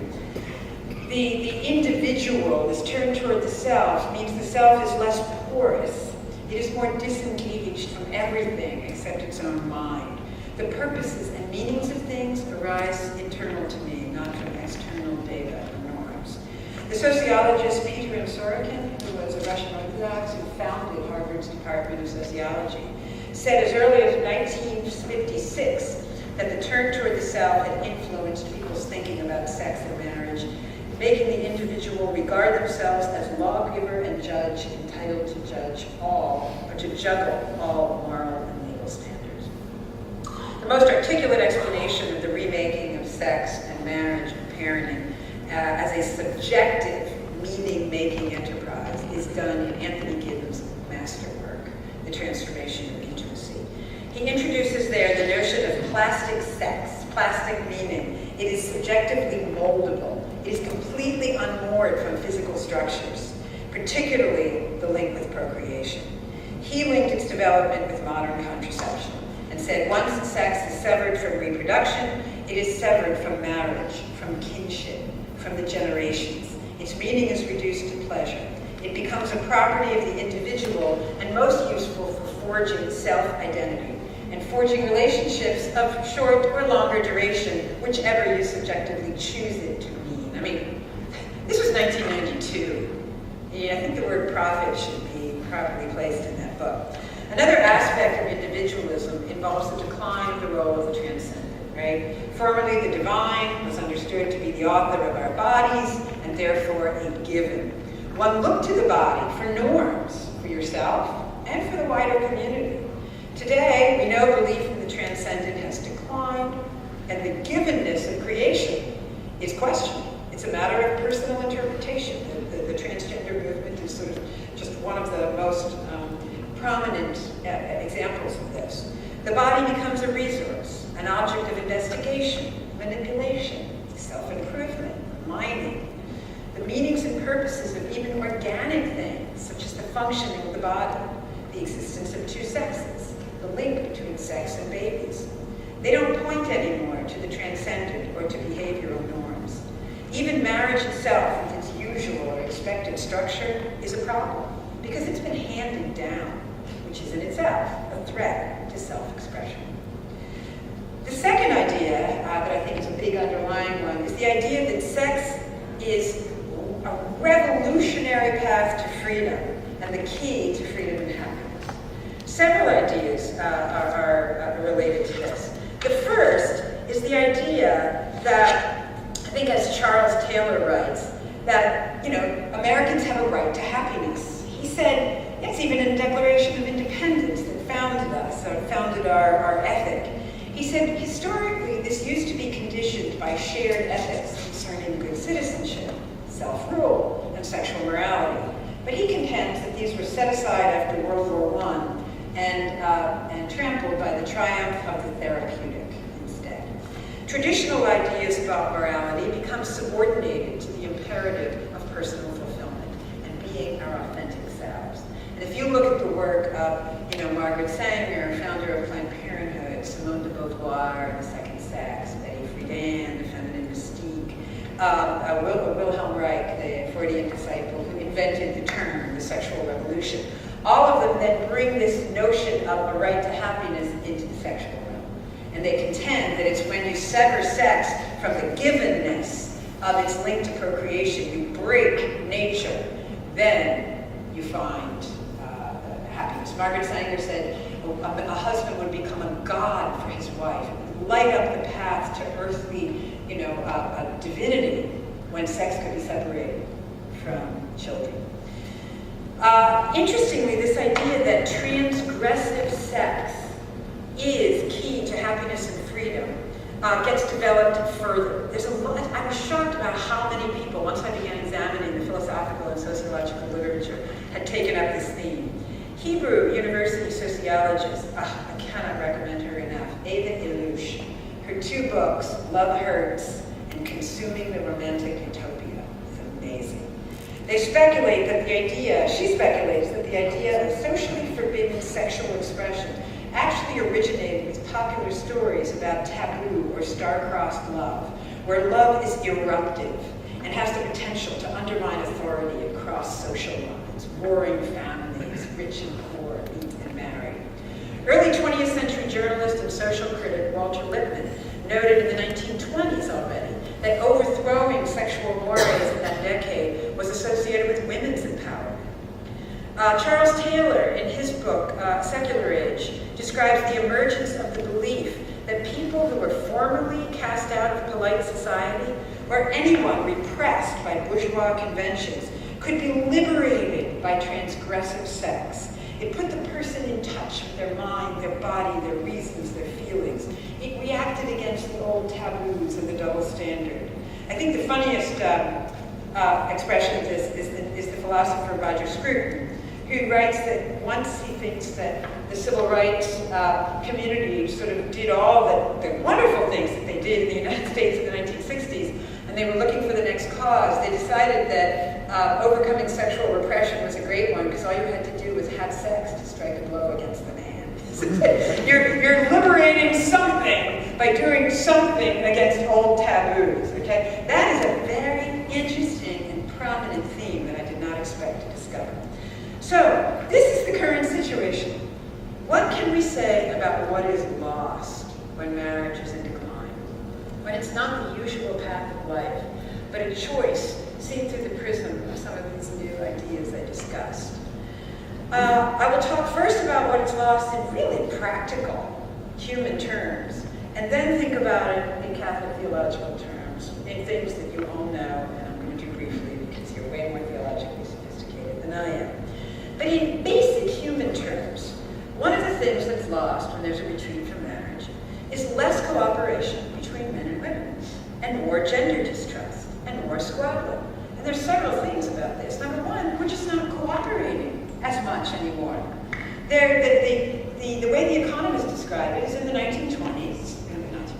Speaker 3: The individual, this turn toward the self, means the self is less porous. It is more disengaged from everything except its own mind. The purposes and meanings of things arise internal to me, not from external data or norms. The sociologist Peter Sorokin, who was a Russian Orthodox who founded Harvard's Department of Sociology, said as early as 1956 that the turn toward the self had influenced people's thinking about sex and marriage, making the individual regard themselves as lawgiver and judge, entitled to judge all, or to juggle all moral and legal standards. The most articulate explanation of the remaking of sex and marriage and parenting as a subjective meaning-making enterprise is done in Anthony Giddens' masterwork, The Transformation of Intimacy. He introduces there the notion of plastic sex, plastic meaning. It is subjectively moldable. It is completely unmoored from physical structures, particularly the link with procreation. He linked its development with modern contraception and said once sex is severed from reproduction, it is severed from marriage, from kinship, from the generations. Its meaning is reduced to pleasure. It becomes a property of the individual and most useful for forging self-identity and forging relationships of short or longer duration, whichever you subjectively choose it to mean. I mean, this was 1992. I think the word prophet should be properly placed in that book. Another aspect of individualism involves the decline of the role of the transcendent, right? Formerly, the divine was understood to be the author of our bodies and therefore a given. One looked to the body for norms for yourself and for the wider community. Today, we know belief in the transcendent has declined, and the givenness of creation is questioned. It's a matter of personal interpretation. The transgender movement is sort of just one of the most prominent examples of this. The body becomes a resource, an object of investigation, manipulation, self-improvement, mining. The meanings and purposes of even organic things, such as the functioning of the body, the existence of two sexes, the link between sex and babies. They don't point anymore to the transcendent or to behavioral norms. Even marriage itself, with its usual or expected structure, is a problem because it's been handed down, which is in itself a threat to self-expression. The second idea that I think is a big underlying one is the idea that sex is a revolutionary path to freedom and the key to freedom and happiness. Several ideas are related to this. The first is the idea that, I think as Charles Taylor writes, that Americans have a right to happiness. He said, it's even in the Declaration of Independence that founded us, or founded our ethic. He said, historically, this used to be conditioned by shared ethics concerning good citizenship, self-rule, and sexual morality. But he contends that these were set aside after World War I and trampled by the triumph of the therapeutic instead. Traditional ideas about morality become subordinated to the imperative of personal fulfillment and being our authentic selves. And if you look at the work of Margaret Sanger, founder of Planned Parenthood, Simone de Beauvoir, The Second Sex, Betty Friedan, The Feminine Mystique, Wilhelm Reich, the Freudian disciple who invented the term, the sexual revolution, all of them then bring this notion of a right to happiness into the sexual realm. And they contend that it's when you sever sex from the givenness of its link to procreation, you break nature, then you find happiness. Margaret Sanger said a husband would become a god for his wife, light up the path to earthly, divinity when sex could be separated from children. Interestingly, this idea that transgressive sex is key to happiness and freedom gets developed further. There's a lot. I was shocked about how many people, once I began examining the philosophical and sociological literature, had taken up this theme. Hebrew University sociologist, I cannot recommend her enough, Ava Illush. Her 2 books, Love Hurts and Consuming the Romantic Utopia, is amazing. She speculates that the idea of socially forbidden sexual expression actually originated with popular stories about taboo or star-crossed love, where love is eruptive and has the potential to undermine authority across social lines, warring families, rich and poor, elite and married. Early 20th century journalist and social critic Walter Lippmann noted in the 1920s already that overthrowing sexual mores in that decade was associated with women's empowerment. Charles Taylor, in his book, Secular Age, describes the emergence of the belief that people who were formerly cast out of polite society, or anyone repressed by bourgeois conventions, could be liberated by transgressive sex. It put the person in touch with their mind, their body, their reasons, their feelings. It reacted against the old taboos and the double standard. I think the funniest expression of this is the philosopher Roger Scruton, who writes that once he thinks that the civil rights community sort of did all the wonderful things that they did in the United States in the 1960s, and they were looking for the next cause, they decided that overcoming sexual repression was a great one because all you had to do was have sex to strike a blow against the man. You're liberating something by doing something against old taboos, okay? That is a very interesting and prominent theme that I did not expect to discover. So, this is the current situation. What can we say about what is lost when marriage is in decline? When it's not the usual path of life, but a choice seen through the prism of some of these new ideas I discussed. I will talk first about what is lost in really practical human terms, and then think about it in Catholic theological terms, in things that you all know, and I'm going to do briefly because you're way more theologically sophisticated than I am. But in basic human terms, one of the things that's lost when there's a retreat from marriage is less cooperation between men and women, and more gender distrust, and more squabbling. And there's several things about this. Number one, we're just not cooperating as much anymore. The way the economists describe it is in the 1920s,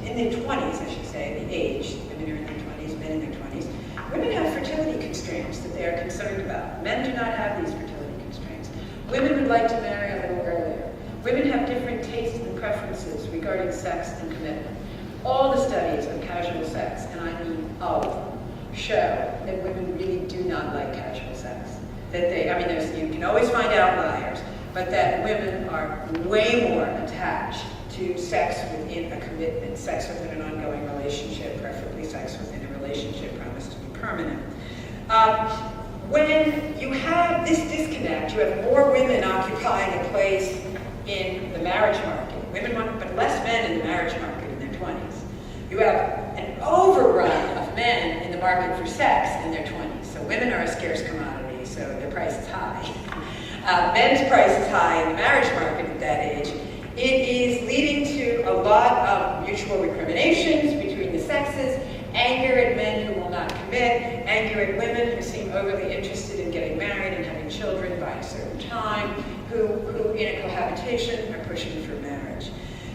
Speaker 3: in the 20s, I should say, the age, women are in their 20s, men in their 20s, women have fertility constraints that they are concerned about. Men do not have these fertility constraints. Women would like to marry a little earlier. Women have different tastes and preferences regarding sex and commitment. All the studies of casual sex, and I mean all of them, show that women really do not like casual sex. That you can always find outliers, but that women are way more attached to sex within a commitment, sex within an ongoing relationship, preferably sex within a relationship promised to be permanent. When you have this disconnect, you have more women occupying a place in the marriage market, but less men in the marriage market in their 20s. You have an overrun of men in the market for sex in their 20s. So women are a scarce commodity, so their price is high. Men's price is high in the marriage market at that age. It is leading to a lot of mutual recriminations between the sexes, anger at men who will not commit, anger at women who seem overly interested in getting married and having children by a certain time, who in a cohabitation are pushing for marriage.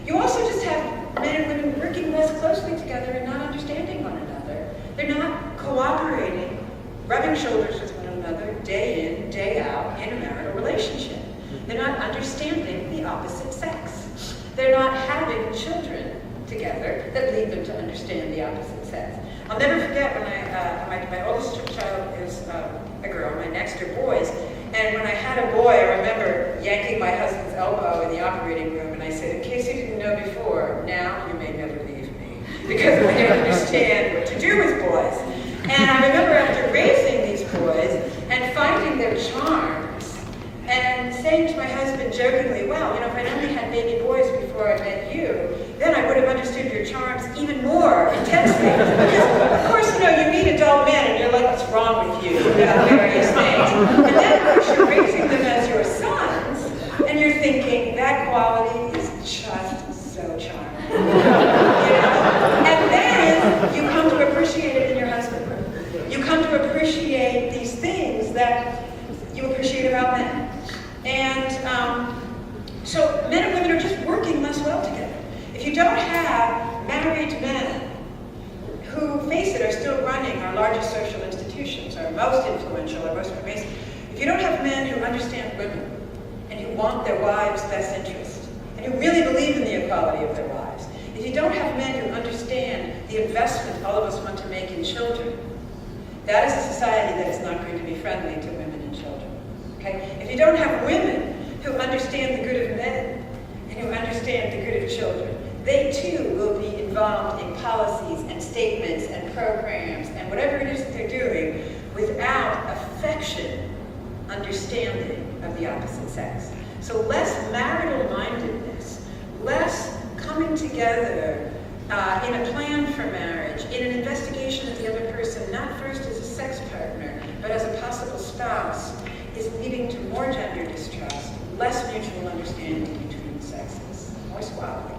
Speaker 3: You also just have men and women working less closely together and not understanding one another. They're not cooperating, rubbing shoulders with one another day in, day out in a marital relationship. They're not understanding the opposite sex. They're not having children together that lead them to understand the opposite sex. I'll never forget when my oldest child is a girl, my next are boys, and when I had a boy, I remember yanking my husband's elbow in the operating room, and I said, in case you didn't know before, now you may never leave me. because I didn't understand what to do with boys. And I remember after raising these boys and finding their charms and saying to my husband jokingly, well, if I'd only had baby boys before I met you, then I would have understood your charms even more intensely. Because, of course, you meet adult men and you're like, what's wrong with you? About various things. And then, of course, you're raising them as your sons, and you're thinking, that quality is just so charming. And then you come to appreciate it in your husband. You come to appreciate these things that you appreciate about men. And so men and women are just working less well together. If you don't have married men who, face it, are still running our largest social institutions, our most influential, our most pervasive, if you don't have men who understand women and who want their wives' best interest and who really believe in the equality of their wives, if you don't have men who understand the investment all of us want to make in children, that is a society that is not going to be friendly to women and children. Okay? If you don't have women who understand the good of men and who understand the good of children, they too will be involved in policies and statements and programs and whatever it is that they're doing without affection, understanding of the opposite sex. So less marital mindedness, less coming together in a plan for marriage, in an investigation of the other person, not first as a sex partner, but as a possible spouse, is leading to more gender distrust, less mutual understanding between the sexes, more squabbling.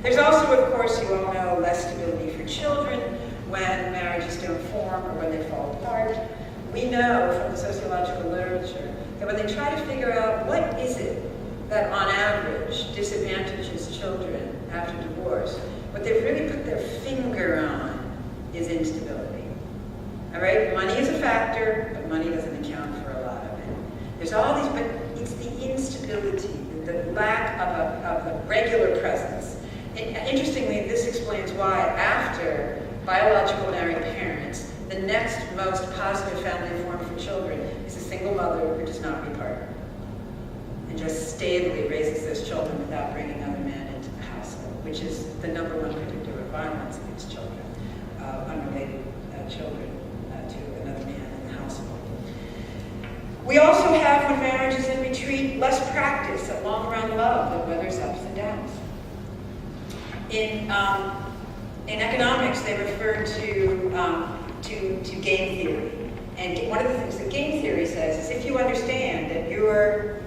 Speaker 3: There's also, of course, you all know, less stability for children when marriages don't form or when they fall apart. We know from the sociological literature that when they try to figure out what is it that on average disadvantages children after divorce, what they've really put their finger on is instability. All right, money is a factor, but money doesn't account for a lot of it. There's all these, but it's the instability, the lack of a regular presence. And interestingly, this explains why after biological married parents, the next most positive family form for children is a single mother who does not repartner and just stably raises those children without bringing other men into the household, which is the number one predictor of violence against children, unrelated children to another man in the household. We also have, when marriage is in retreat, less practice at long-run love that weathers ups and downs. In economics, they refer to game theory. And one of the things that game theory says is if you understand that you're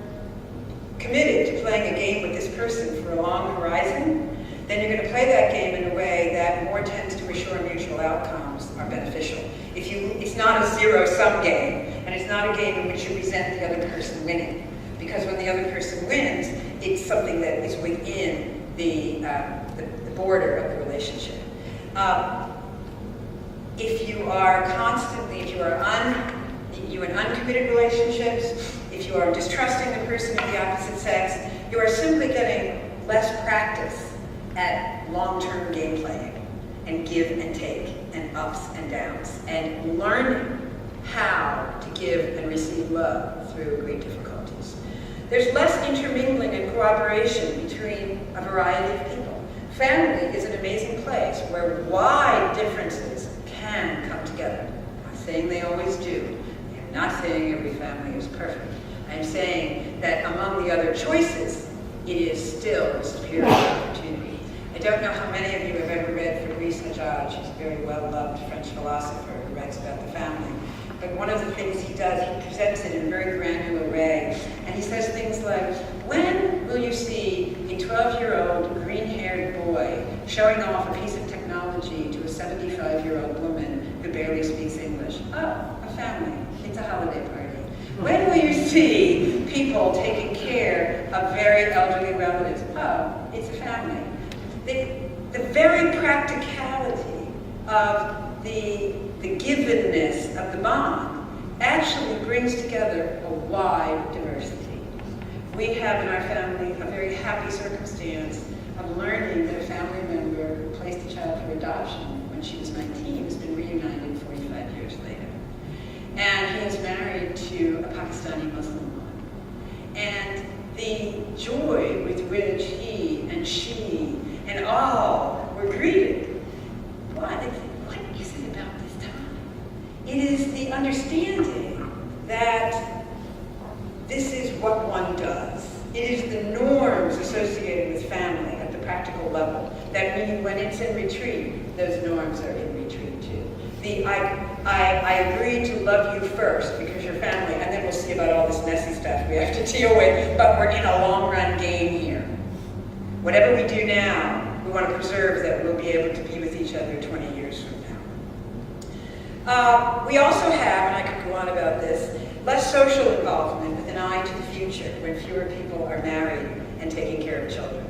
Speaker 3: committed to playing a game with this person for a long horizon, then you're going to play that game in a way that more tends to assure mutual outcomes are beneficial. It's not a zero-sum game, and it's not a game in which you resent the other person winning. Because when the other person wins, it's something that is within the border of the relationship. If you are in uncommitted relationships, if you are distrusting the person of the opposite sex, you are simply getting less practice at long-term game playing and give and take and ups and downs and learning how to give and receive love through great difficulties. There's less intermingling and cooperation between a variety of people. Family is an amazing place where wide differences can come together. I'm not saying they always do. I'm not saying every family is perfect. I'm saying that among the other choices, it is still a superior opportunity. I don't know how many of you have ever read Fabrice Hajjaj. He's a very well-loved French philosopher who writes about the family. But one of the things he does, he presents it in a very granular way. And he says things like, when will you see a 12-year-old green-haired boy showing off a piece of technology to a 75-year-old woman who barely speaks English? Oh, a family. It's a holiday party. When will you see people taking care of very elderly relatives? Oh, it's a family. The very practicality of the givenness of the bond actually brings together a wide diversity. We have in our family a very happy circumstance of learning that a family member who placed a child for adoption when she was 19 has been reunited 45 years later. And he is married to a Pakistani Muslim woman. And the joy with which he and she and all were greeted understanding that this is what one does. It is the norms associated with family at the practical level that mean when it's in retreat, those norms are in retreat too. I agree to love you first because you're family, and then we'll see about all this messy stuff we have to deal with, but we're in a long-run game here. Whatever we do now, we want to preserve that we'll be able to be with each other 20 years from now. We also have, and I could go on about this, less social involvement with an eye to the future when fewer people are married and taking care of children.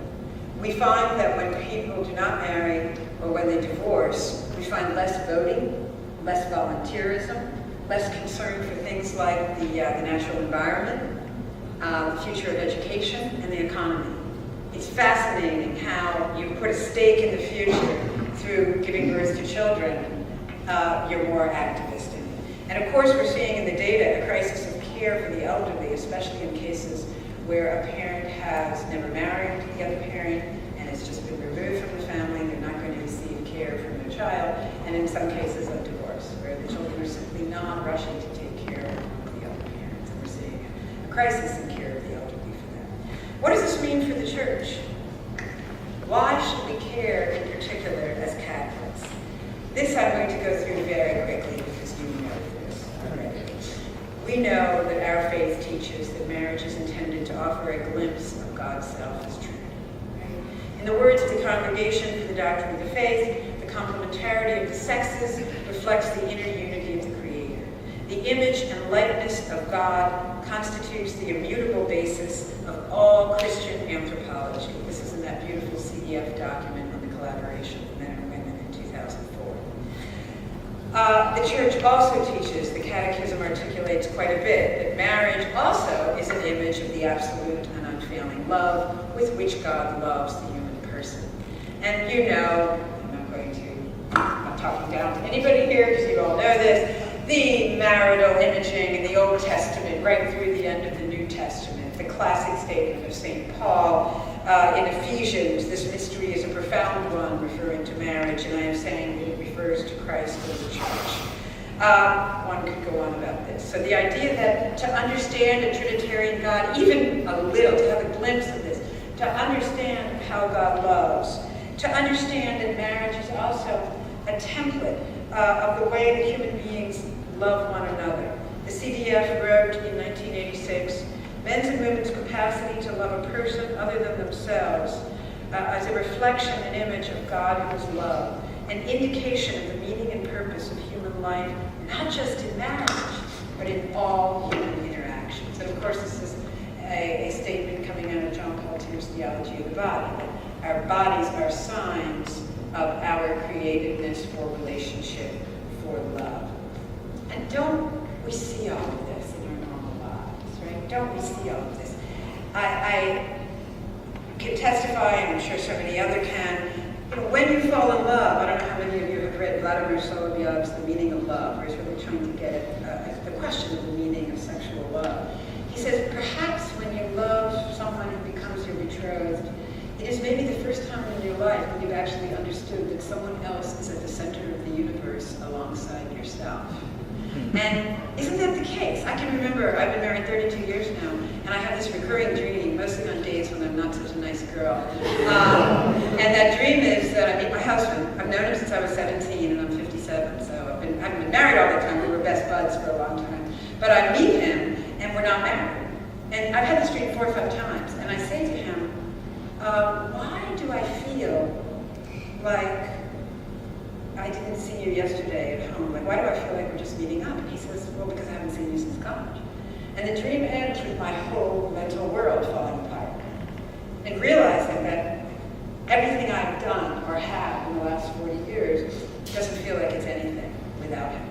Speaker 3: We find that when people do not marry or when they divorce, we find less voting, less volunteerism, less concern for things like the natural environment, the future of education, and the economy. It's fascinating how you put a stake in the future through giving birth to children, you're more activist in it. And of course, we're seeing in the data a crisis of care for the elderly, especially in cases where a parent has never married the other parent and has just been removed from the family, they're not going to receive care from their child, and in some cases of divorce, where the children are simply not rushing to take care of the elder parents, and we're seeing a crisis in care of the elderly for them. What does this mean for the church? Why should we care in particular as Catholics? This I'm going to go through very quickly because you know this already. We know that our faith teaches that marriage is intended to offer a glimpse of God's self as Trinity. Right? In the words of the Congregation for the Doctrine of the Faith, the complementarity of the sexes reflects the inner unity of the Creator. The image and likeness of God constitutes the immutable basis of all Christian anthropology. This is in that beautiful CDF document on the collaboration of men and women in 2004. The Church also teaches, the Catechism articulates quite a bit, that marriage also is an image of the absolute and unfailing love with which God loves the human person. And you know, I'm not talking down to anybody here because you all know this, the marital imaging in the Old Testament right through the end of the New Testament, the classic statement of St. Paul in Ephesians, this mystery is a profound one referring to marriage, and I am saying that it refers to Christ and the church. One could go on about this. So the idea that to understand a Trinitarian God, even a little, to have a glimpse of this, to understand how God loves, to understand that marriage is also a template of the way that human beings love one another. The CDF wrote in 1986, men's and women's capacity to love a person other than themselves as a reflection and image of God who is love, an indication of the meaning and purpose of human life, not just in marriage, but in all human interactions. And of course, this is a statement coming out of John Paul II's Theology of the Body, that our bodies are signs of our createdness for relationship, for love. And don't we see all of this in our normal lives, right? Don't we see all of this? I can testify, and I'm sure so many other can, when you fall in love, I don't know how many of you have read Vladimir Solovyov's The Meaning of Love, where he's really trying to get at the question of the meaning of sexual love. He says, perhaps when you love someone who becomes your betrothed, it is maybe the first time in your life when you've actually understood that someone else is at the center of the universe alongside yourself. And isn't that the case? I can remember, I've been married 32 years now, and I have this recurring dream, mostly on days when I'm not such a nice girl. And that dream is that I meet my husband. I've known him since I was 17, and I'm 57, so I haven't been married all the time. We were best buds for a long time. But I meet him, and we're not married. And I've had this dream 4 or 5 times, and I say to him, why do I feel like I didn't see you yesterday at home? Like, why do I feel like we're just meeting up? And he says, well, because I haven't seen you since college. And the dream ends with my whole mental world falling apart. And realizing that everything I've done or have in the last 40 years doesn't feel like it's anything without him.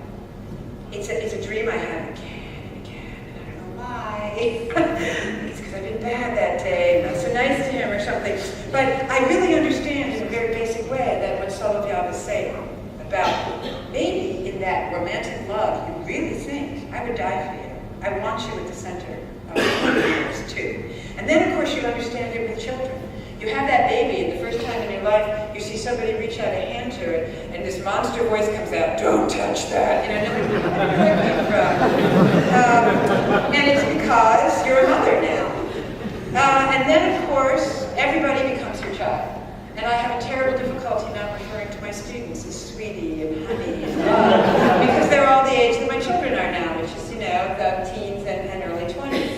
Speaker 3: It's a dream I have again and again, and I don't know why. It's because I've been bad that day, not so nice to him or something. But I really understand in a very basic way that what Solovyov is saying about maybe in that romantic love, you really think, I would die for you. I want you at the center of the universe too. And then, of course, you understand it with children. You have that baby, and the first time in your life, you see somebody reach out a hand to it, and this monster voice comes out, "Don't touch that," where it came from. And it's because you're a mother now. And then, of course, everybody becomes your child. And I have a terrible difficulty now referring to my students as sweetie and honey and love, because they're all the age that my children are now, which is, the teens and early 20s.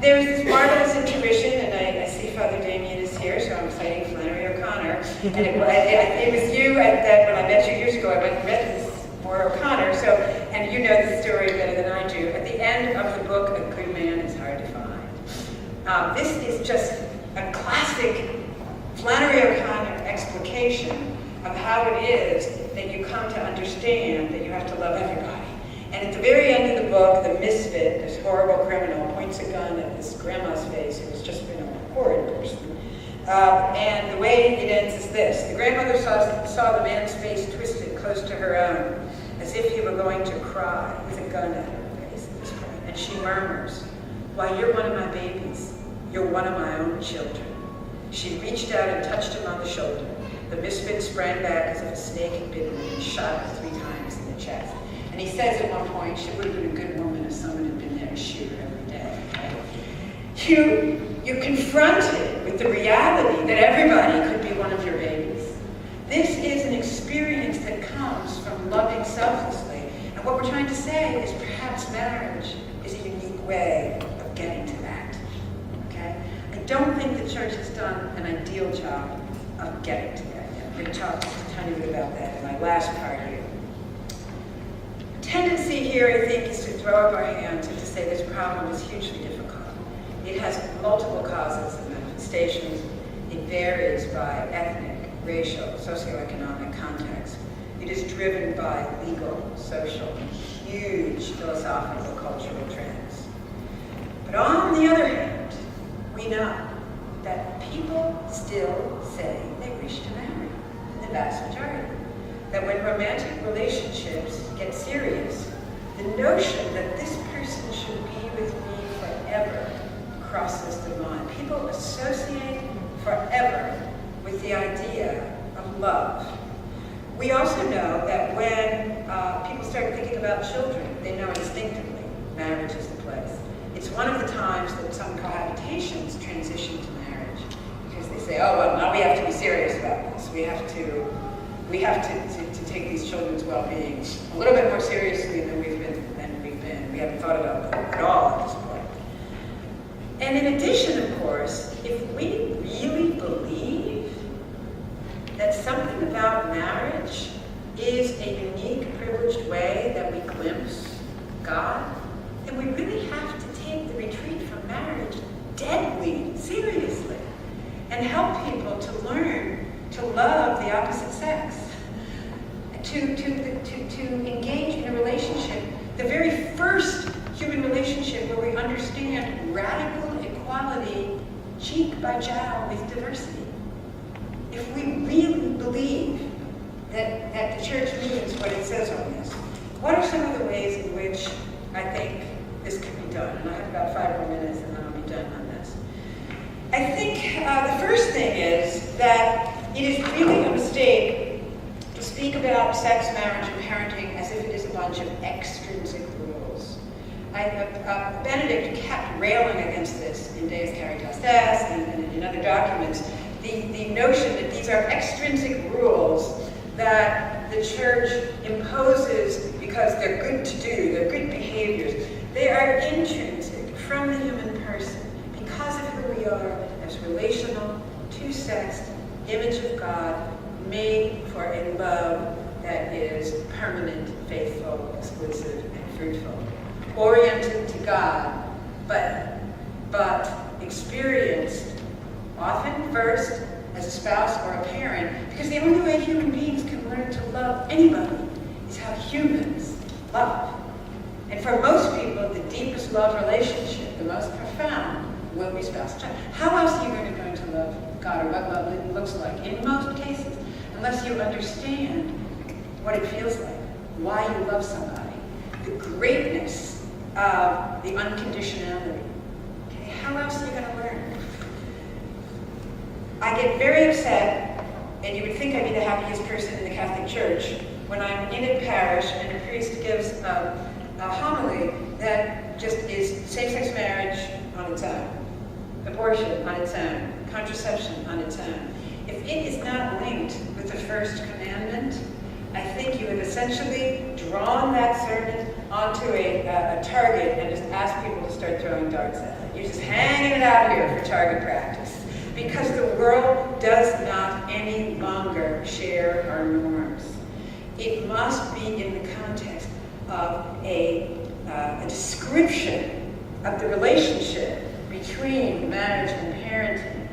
Speaker 3: There's this marvelous intuition, and I see Father Damien is here, so I'm citing Flannery O'Connor. And it was you that when I met you years ago, I went and read this for O'Connor, and you know the story better than I do. At the end of the book, a good man is hard to find. This is just a classic Flannery O'Connor explication of how it is that you come to understand that you have to love everybody. And at the very end of the book, the misfit, this horrible criminal, points a gun at this grandma's face who has just been a horrid person. And the way it ends is this. The grandmother saw the man's face twisted close to her own, as if he were going to cry, with a gun at her face at this point. And she murmurs, "Why, you're one of my babies. You're one of my own children." She reached out and touched him on the shoulder. The misfit sprang back as if a snake had bitten him and shot her 3 times in the chest. And he says at one point, she would have been a good woman if someone had been there to shoot her every day. Right? You're confronted with the reality that everybody could be one of your babies. This is an experience that comes from loving selflessly. And what we're trying to say is perhaps marriage is a unique way of getting to that. Okay? I don't think the church has done an ideal job of getting to that yet. I'm going to talk just a tiny bit about that in my last part here. The tendency here, I think, is to throw up our hands and to say this problem is hugely difficult. It has multiple causes and manifestations. It varies by ethnic, racial, socioeconomic context. It is driven by legal, social, huge philosophical, cultural trends. But on the other hand, we know that people still say they wish to marry, in the vast majority. That when romantic relationships get serious, the notion that this person should be with me forever crosses the mind. People associate forever with the idea of love. We also know that when people start thinking about children, they know instinctively marriage is the place. It's one of the times that some cohabitations transition to marriage, because they say, "Oh well, now we have to be serious about this. We have to take these children's well-being a little bit more seriously than we've been. We haven't thought about that at all at this point." And in addition, of course, if we really believe that something about marriage is a unique, privileged way that we glimpse God, then we really have to take the retreat from marriage deadly seriously and help people to learn to love the opposite sex, to engage in a relationship, the very first human relationship where we understand radical equality, cheek by jowl with diversity. If we really believe that the church means what it says on this, what are some of the ways in which I think this could be done? And I have about 5 more minutes and then I'll be done on this. I think the first thing is that it is really a mistake to speak about sex, marriage, and parenting as if it is a bunch of extrinsic rules. Benedict kept railing against this in Deus Caritas and in other documents, the notion that these are extrinsic rules that the church imposes because they're good to do, they're good behaviors. They are intrinsic from the human person because of who we are as relational, two-sexed, image of God, made for a love that is permanent, faithful, exclusive, and fruitful. Oriented to God, but experienced often first as a spouse or a parent, because the only way human beings can learn to love anybody is how humans love. And for most people, the deepest love relationship, the most profound, will be spouse and child. How else are you going to love God, or what love looks like in most cases, unless you understand what it feels like, why you love somebody, the greatness of the unconditionality. Okay, how else are you going to learn? I get very upset and you would think I'd be the happiest person in the Catholic Church when I'm in a parish and a priest gives a homily that just is same-sex marriage on its own, abortion on its own, contraception on its own. If it is not linked with the first commandment, I think you have essentially drawn that sermon onto a target and just asked people to start throwing darts at it. You're just hanging it out here for target practice. Because the world does not any longer share our norms. It must be in the context of a description of the relationship between marriage and parenting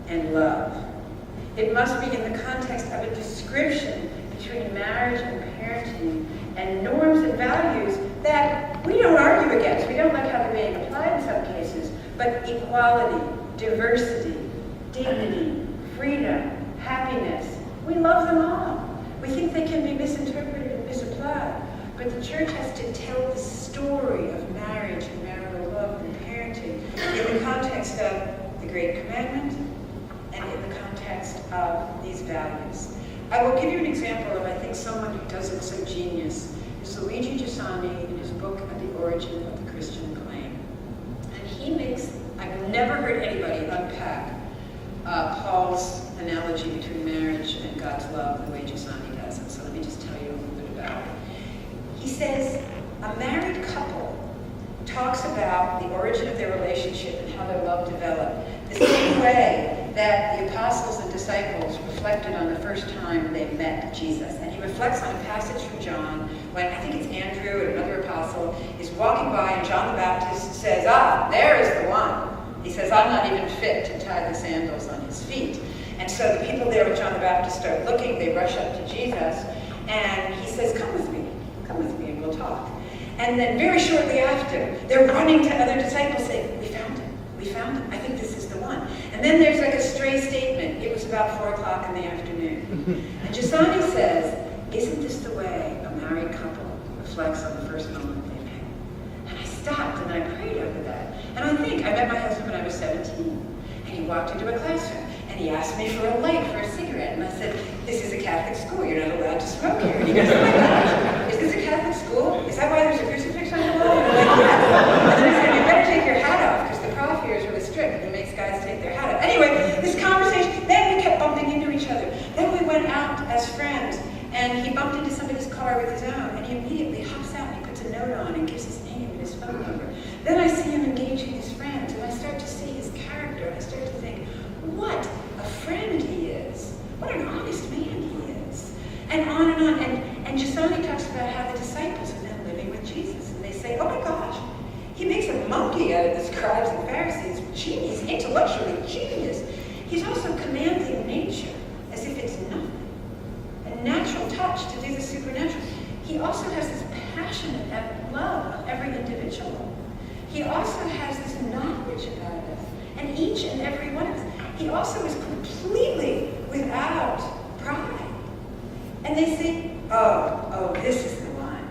Speaker 3: and love. It must be in the context of a description between marriage and parenting and norms and values that we don't argue against. We don't like how they're being applied in some cases, but equality, diversity, dignity, freedom, happiness. We love them all. We think they can be misinterpreted and misapplied, but the church has to tell the story of marriage and marital love and parenting in the context of the Great Commandment and in the context of these values. I will give you an example of, I think, someone who does it so genius. Is Luigi Giussani in his book On the Origin of the Christian Claim. And he makes, I've never heard anybody unpack Paul's analogy between marriage and God's love the way Giussani does it. So let me just tell you a little bit about it. He says a married couple talks about the origin of their relationship and how their love developed the same way that the apostles and disciples reflected on the first time they met Jesus. And he reflects on a passage from John when, I think it's Andrew and another apostle, is walking by and John the Baptist says, there is the one. He says, I'm not even fit to tie the sandals on his feet. And so the people there with John the Baptist start looking, they rush up to Jesus, and he says, come with me, and we'll talk. And then very shortly after, they're running to other disciples saying, we found him, I think this is the one. And then there's like a stray statement, it was about 4 o'clock in the afternoon. And Giussani says, isn't this the way a married couple reflects on the first moment they met? And I stopped and I prayed over that. And I think I met my husband when I was 17, and he walked into a classroom, and he asked me for a light for a cigarette, and I said, this is a Catholic school, you're not allowed to smoke here. And he goes, oh my gosh, is this a Catholic school? Is that why there's a crucifix on the wall? And I'm like, yes. And then I said, you better take your hat off, because the prof here is really strict, and he makes guys take their hat off. Anyway, this conversation, then we kept bumping into each other. Then we went out as friends, and he bumped into somebody's car with his own, and he immediately hops out, and he puts a note on and gives his name and his phone number. Then I see him engaging his friends, and I start to see his character, and I start to think, what a friend he is. What an honest man he is. And on and on. And Giussani talks about how the disciples are then living with Jesus, and they say, oh my gosh, he makes a monkey out of the scribes and Pharisees. Genius, intellectually genius. He's also commanding nature as if it's nothing. A natural touch to do the supernatural. He also has this passionate love of every individual. He also has this knowledge about us, and each and every one of us. He also is completely without pride. And they say, oh, this is the one.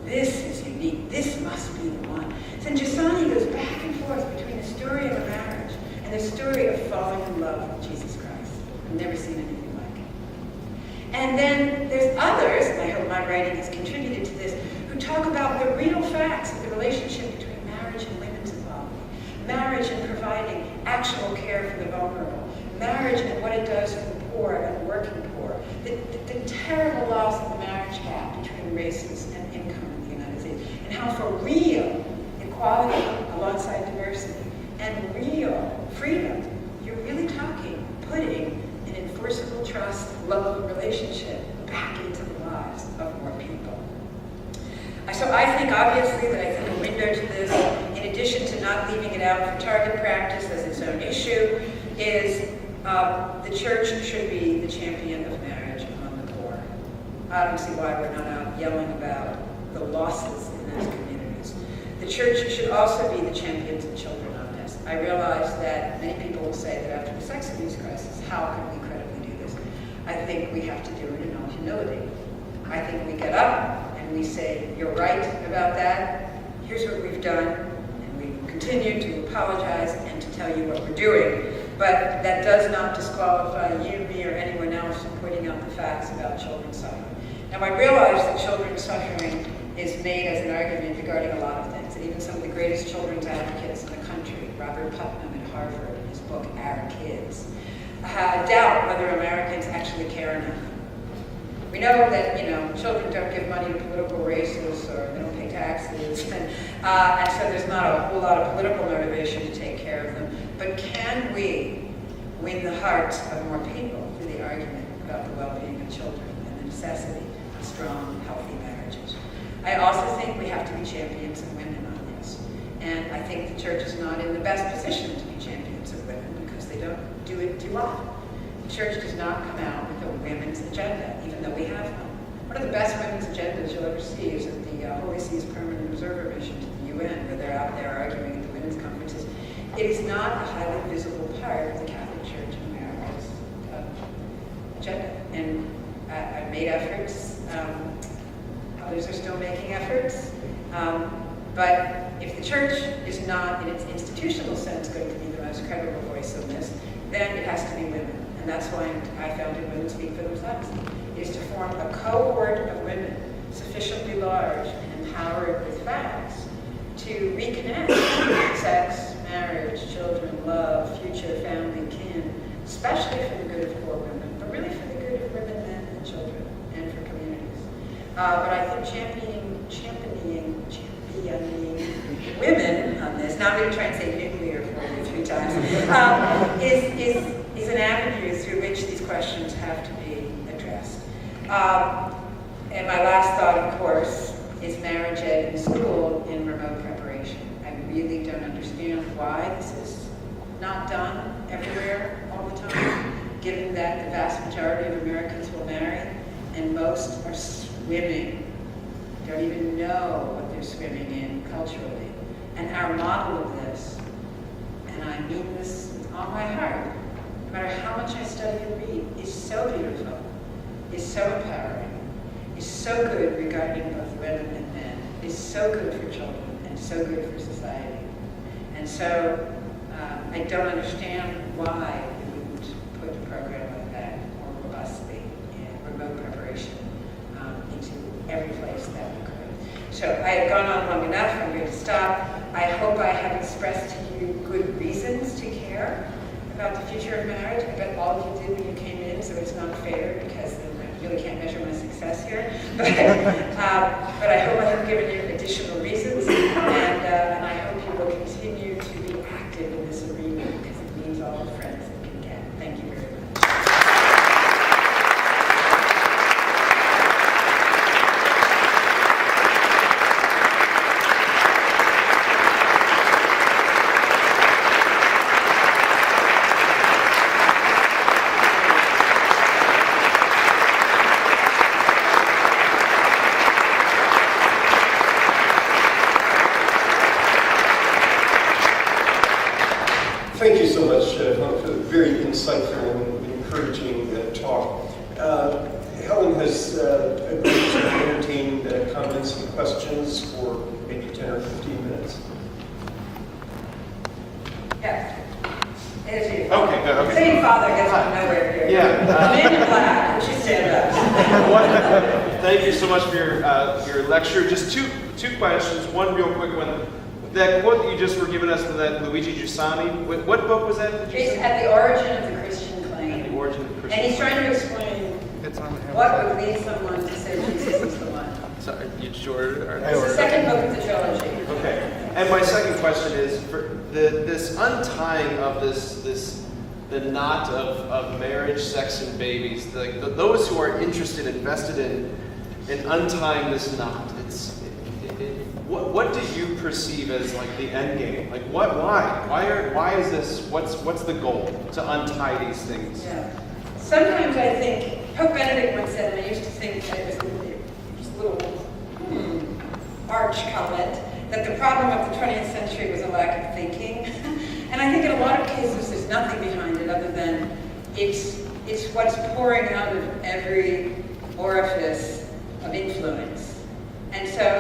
Speaker 3: This is unique. This must be the one. So Giussani goes back and forth between the story of a marriage and the story of falling in love with Jesus Christ. I've never seen anything like it. And then there's others, and I hope my writing has contributed to this, who talk about the real facts of the relationship between marriage and women's involvement. Marriage and providing actual care for the vulnerable. Marriage and what it does for the poor and the working poor. The terrible loss of the marriage gap between races and income in the United States. And how for real equality alongside diversity and real freedom, you're really putting an enforceable trust, love relationship back into the lives of more people. So I think, obviously, that I think a window to this, in addition to not leaving it out for target practice as its own issue, is the church should be the champion of marriage among the poor. I don't see why we're not out yelling about the losses in those communities. The church should also be the champions of children on this. I realize that many people will say that after the sex abuse crisis, how can we credibly do this? I think we have to do it in all humility. I think we get up and we say, you're right about that, here's what we've done, and we continue to apologize and to tell you what we're doing. But that does not disqualify you, me, or anyone else pointing out the facts about children's suffering. Now, I realize that children's suffering is made as an argument regarding a lot of things, and even some of the greatest children's advocates in the country, Robert Putnam at Harvard, in his book, Our Kids, doubt whether Americans actually care enough. We know that, children don't give money to political races or they don't pay taxes, and so there's not a whole lot of political motivation to take care of them. But can we win the hearts of more people through the argument about the well-being of children and the necessity of strong, healthy marriages? I also think we have to be champions of women on this. And I think the church is not in the best position to be champions of women because they don't do it too often. The church does not come out with a women's agenda, even though we have one. One of the best women's agendas you'll ever see is at the Holy See's Permanent Observer Mission to the UN, where they're out there arguing at the women's conferences. It is not a highly visible part of the Catholic Church in America's agenda. And I've made efforts. Others are still making efforts. But if the church is not, in its institutional sense, going to be the most credible voice on this, then it has to be women. And that's why I founded Women Speak for Themselves. It is to form a cohort of women sufficiently large and empowered with facts to reconnect sex, marriage, children, love, future, family, kin, especially for the good of poor women, but really for the good of women, men, and children, and for communities. But I think championing women on this, now I'm going to try and say nuclear 43 times, is an avenue through which these questions have to be addressed. And my last thought, of course, is marriage ed in school in remote preparation. I really don't understand why this is not done everywhere all the time, given that the vast majority of Americans will marry, and most are swimming, don't even know what they're swimming in culturally. And our model of this, and I mean this with all my heart, no matter how much I study and read, is so beautiful, is so empowering, is so good regarding both women and men, is so good for children, and so good for society. And so I don't understand why we wouldn't put a program like that more robustly in remote preparation into every place that we could. So I have gone on long enough. I'm going to stop. I hope I have expressed to you good reasons to care about the future of marriage. I bet all of you did when you came in, so it's not fair because I really can't measure my success here. But I hope I have given you additional reasons, and I hope you will continue to be active in this arena because it means all the friends it can get. Thank you very much.
Speaker 2: Thank you so much, Helen, for the very insightful and encouraging talk. Helen has agreed to entertain comments and questions for maybe 10 or 15 minutes.
Speaker 3: Yes. It is you.
Speaker 4: Okay, good. Okay.
Speaker 3: Saying father gets out of nowhere here.
Speaker 4: Yeah.
Speaker 3: Man in black, would you stand up?
Speaker 4: Thank you so much for your lecture. Just two questions. One real quick one. That quote that you just were giving us from that Luigi Giussani, what book was that?
Speaker 3: It's At the Origin of the Christian Claim.
Speaker 4: At the Origin of the Christian
Speaker 3: And he's trying to explain what would lead someone to say Jesus is the one.
Speaker 4: Sorry, you sure?
Speaker 3: It's the second book of the trilogy.
Speaker 4: Okay. And my second question is for this untying of the knot of marriage, sex, and babies. Those who are interested, invested in untying this knot. What do you perceive as like the end game? Like why is this? What's the goal to untie these things?
Speaker 3: Yeah. Sometimes I think Pope Benedict once said, and I used to think that it was a little arch comment, that the problem of the 20th century was a lack of thinking. And I think in a lot of cases there's nothing behind it other than it's what's pouring out of every orifice of influence. And so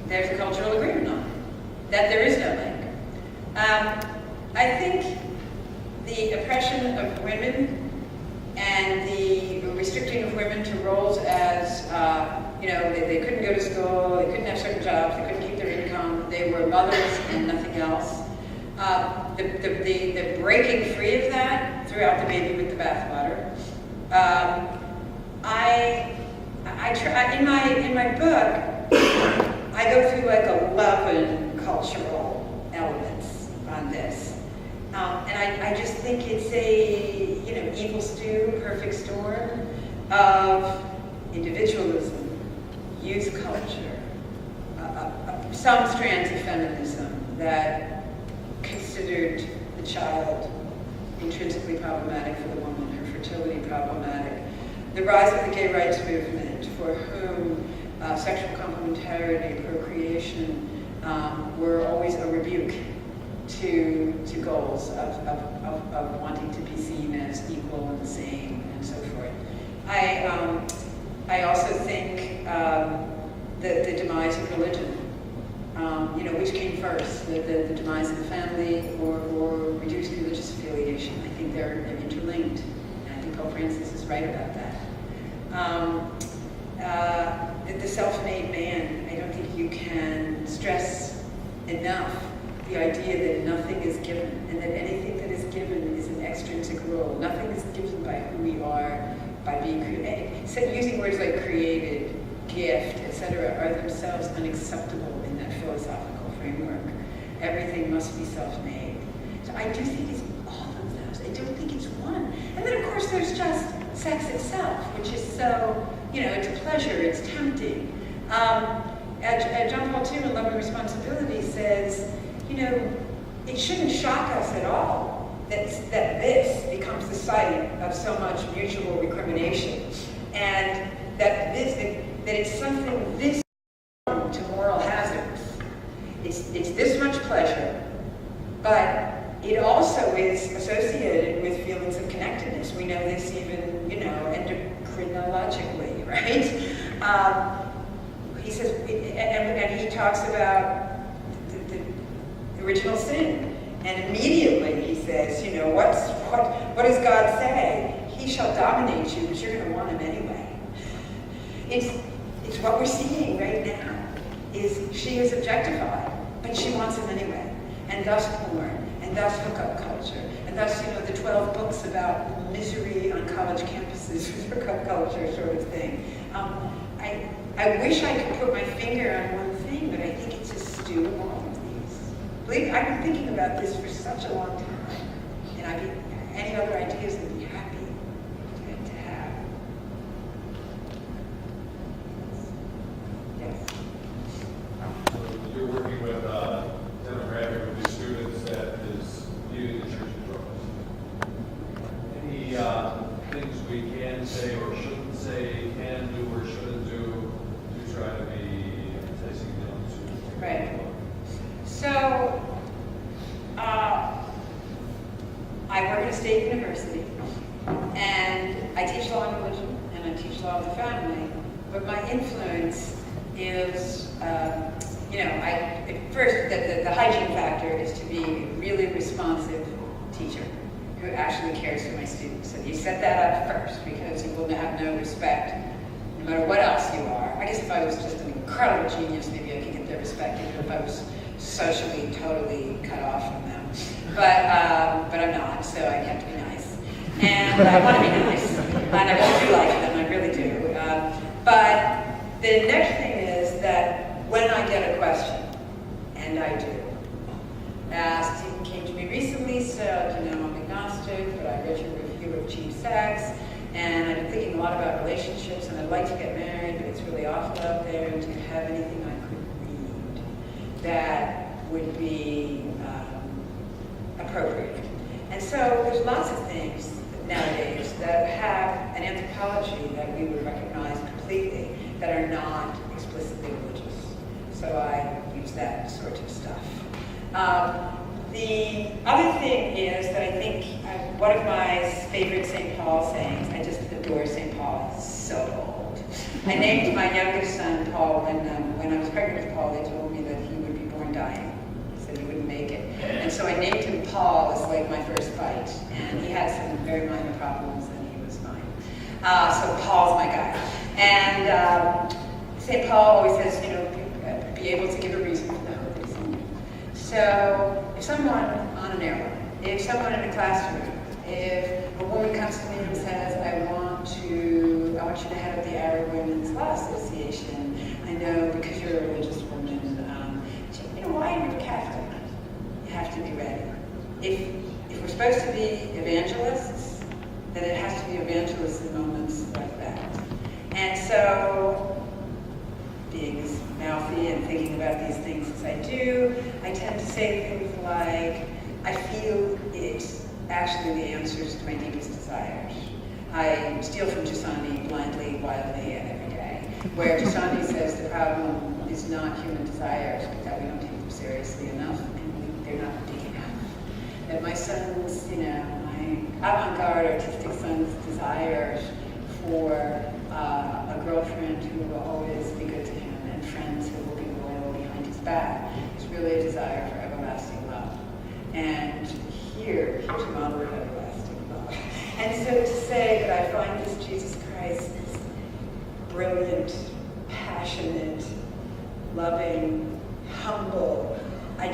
Speaker 3: there's a cultural agreement on it, that there is no link. I think the oppression of women and the restricting of women to roles as, they couldn't go to school, they couldn't have certain jobs, they couldn't keep their income, they were mothers and nothing else. The breaking free of that throughout the baby with the bathwater. In my book, I go through like 11 cultural elements on this. And I just think it's a, evil stew, perfect storm of individualism, youth culture, some strands of feminism that considered the child intrinsically problematic for the woman, her fertility problematic, the rise of the gay rights movement, for whom sexual complementarity, procreation were always a rebuke to goals of wanting to be seen as equal and the same and so forth. I also think the demise of religion, which came first, the demise of the family or reduced religious affiliation. I think they're interlinked, and I think Pope Francis is right about that. The self-made man, I don't think you can stress enough the idea that nothing is given, and that anything that is given is an extrinsic role. Nothing is given by who we are, by being created. So using words like created, gift, etc., are themselves unacceptable in that philosophical framework. Everything must be self-made. So I do think it's all of those. I don't think it's one. And then, of course, there's just sex itself, which is so, it's a pleasure, it's tempting. John Paul II in Love and Responsibility says, it shouldn't shock us at all that this becomes the site of so much mutual recrimination, and that it's something this to moral hazards. It's this much pleasure, but it also is associated with feelings of connectedness. We know this even, endocrinologically, right? He says, and he talks about the original sin, and immediately he says, what does God say? He shall dominate you, but you're going to want him anyway. It's what we're seeing right now. She is objectified, but she wants him anyway, and thus porn, and thus hookup culture, and thus the 12 books about misery on college campuses with hookup culture sort of thing. I wish I could put my finger on one thing, but I think it's a stew of all of these. Believe I've been thinking about this for such a long time, and any other ideas I'd be happy to have. Yes.
Speaker 5: So you're working with a demographic of these students that is viewing the church as drugs. Any things we can say or shouldn't say, can do or shouldn't do to try to be enticing them to?
Speaker 3: Right. So, I work at a state university, and I teach law and religion, and I teach law of the family, but my influence is, first, the hygiene factor is to be a really responsive teacher who actually cares for my students. So you set that up first, because you will have no respect, no matter what else you are. I guess if I was just an incredible genius, maybe I could get their respect, even if I was socially totally cut off from them. But I'm not, so I have to be nice. And I want to be nice, and I really do like them, I really do. But the next thing is that when I get a question, and I do, Stephen came to me recently, said, I'm agnostic, but I read your review of cheap sex, and I've been thinking a lot about relationships, and I'd like to get married, but it's really awful out there, and do you have anything I could read that would be appropriate? And so there's lots of things nowadays that have an anthropology that we would recognize completely that are not explicitly religious. So I use that sort of stuff. The other thing is that I think one of my favorite St. Paul sayings, I just adore St. Paul, he's so old. I named my youngest son Paul when I was pregnant with Paul. They told me that he would be born dying. He said he wouldn't make it. And so I named him Paul as like my first fight. And he had some very minor problems and he was fine. So Paul's my guy. And St. Paul always says, be able to give a reason for the hope that is in you. So if someone on an airline, if someone in a classroom, if a woman comes to me and says, I want you to head up the Arab Women's Law Association, I know because you're a religious woman, why are you Catholic? You have to be ready. If we're supposed to be evangelists, then it has to be evangelists in moments like that. And so, being as mouthy and thinking about these things as I do, I tend to say things like, I feel it's actually the answers to my deepest desires. I steal from Gisandi blindly, wildly, and every day, where Gisandi says the problem is not human desires, but that we don't take them seriously enough, and they're not big enough. That my son's, my avant-garde artistic son's desires for a girlfriend who will always be good to him and friends who will be loyal behind his back is really a desire for everlasting love. And here's a model of everlasting love. And so to say that I find this Jesus Christ is brilliant, passionate, loving, humble, I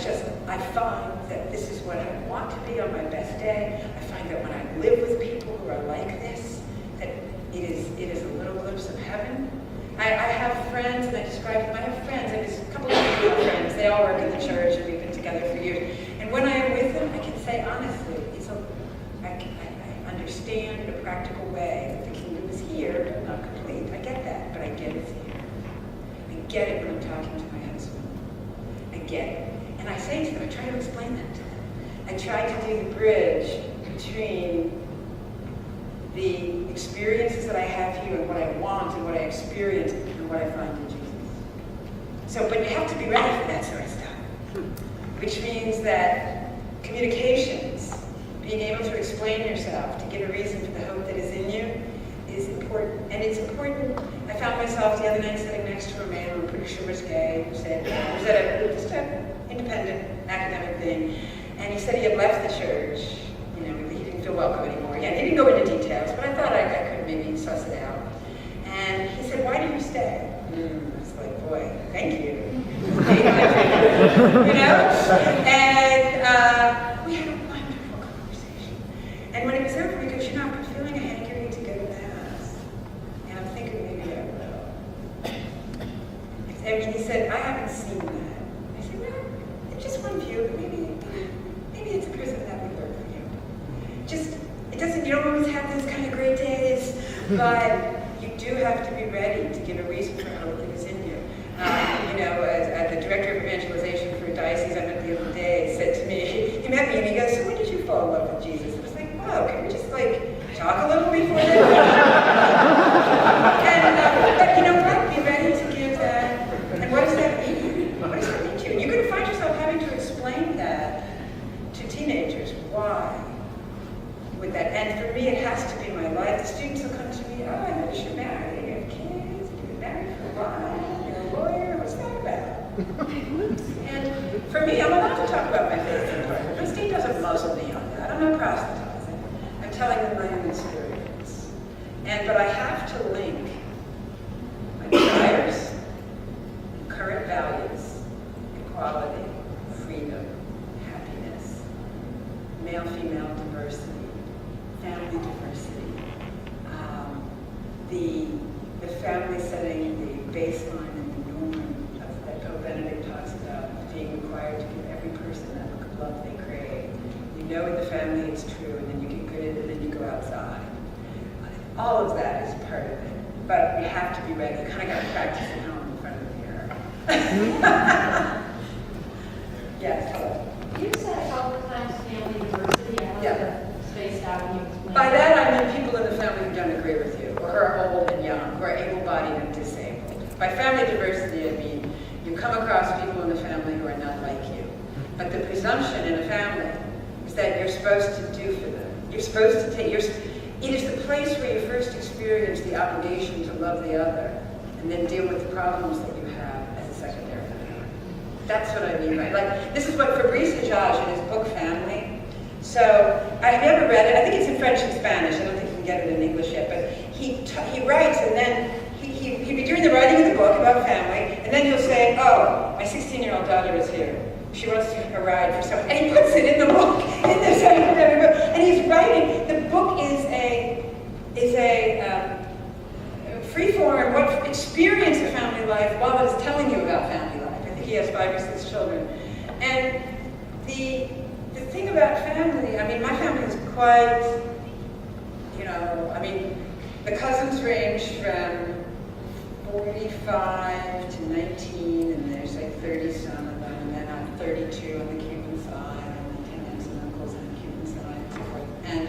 Speaker 3: find that this is what I want to be on my best day. I find that when I live with people who are like this, that it is a little glimpse of heaven. I have friends, and I describe them. I have friends, and there's a couple of friends. They all work in the church, and we've been together for years. And when I am with them, I can say honestly, I understand in a practical way that the kingdom is here, but not complete. I get that, but I get it's here. I get it when I'm talking to my husband. I get it. And I say to them, I try to explain that to them. I try to do the bridge between the experiences that I have here and what I want and what I experience and what I find in Jesus. So, but you have to be ready for that sort of stuff. Which means that communications, being able to explain yourself, to give a reason for the hope that is in you, is important. And it's important. I found myself the other night sitting next to a man who I'm pretty sure was gay, who said, it was at just an independent academic thing, and he said he had left the church. He didn't feel welcome anymore. Yeah, he didn't go into details, but I thought I could maybe suss it out. And he said, why did you stay? I was like, boy, thank you. And we had a wonderful conversation. And when it was over, he goes, I'm feeling a hankering to go to Mass. And I'm thinking maybe I will. And he said, I haven't seen that. I said, well, it's just one view, but maybe it's a prism that would work for you. You don't always have those kind of great days, but you do have to be ready to give a reason for hope that is in you. As the director of evangelization for a diocese I met the other day said to me, he met me and he goes, so when did you fall in love with Jesus? I was like, wow, can we just talk a little before that? But you know what? Be ready to give that. And what does that mean? What does that mean to you? And you're going to find yourself having to explain that to teenagers. Why? With that. And for me, it has to be my life. The students will come to me, I notice you're married, you have kids, you've been married for a while, you're a lawyer, what's that about? And for me, I'm allowed to talk about my faith and partner. My state doesn't muzzle me on that. I'm not proselytizing. I'm telling them my own experience. But I have to link my desires, current values, equality, freedom, happiness, male-female diversity, family diversity, the family setting, the baseline and the norm that Pope Benedict talks about, being required to give every person that look of love they crave. You know in the family it's true, and then you get good at it, and then you go outside. All of that is part of it, but we have to be ready. You kind of got to practice at home in front of the mirror. Yes, hello.
Speaker 6: You said a couple of times family diversity. I wasn't spaced out when you explained.
Speaker 3: By that I mean people in the family who don't agree with you, or who are old and young, who are able-bodied and disabled. By family diversity, I mean you come across people in the family who are not like you. But the presumption in a family is that you're supposed to do for them. You're supposed to take. It is the place where you first experience the obligation to love the other, and then deal with the problems that you have as a secondary parent. That's what I mean by this is what Fabrice Hajaj in his book Family. So I've never read it. I think it's in French and Spanish. I don't think you can get it in English yet. But he writes, and then he'd be doing the writing of the book about family, and then he'll say, oh, my 16-year-old daughter is here. She wants to a ride for someone. And he puts it in the book, in this and he's writing. The book is a free-form, what experience of family life while it's telling you about family life. I think he has 5 or 6 children. And the thing about family, I mean, my family is quite, the cousins range from 45 to 19, and there's like 30 some of them, and then I'm 32 on the Cuban side, and then 10 aunts and uncles on the Cuban side, and so forth. And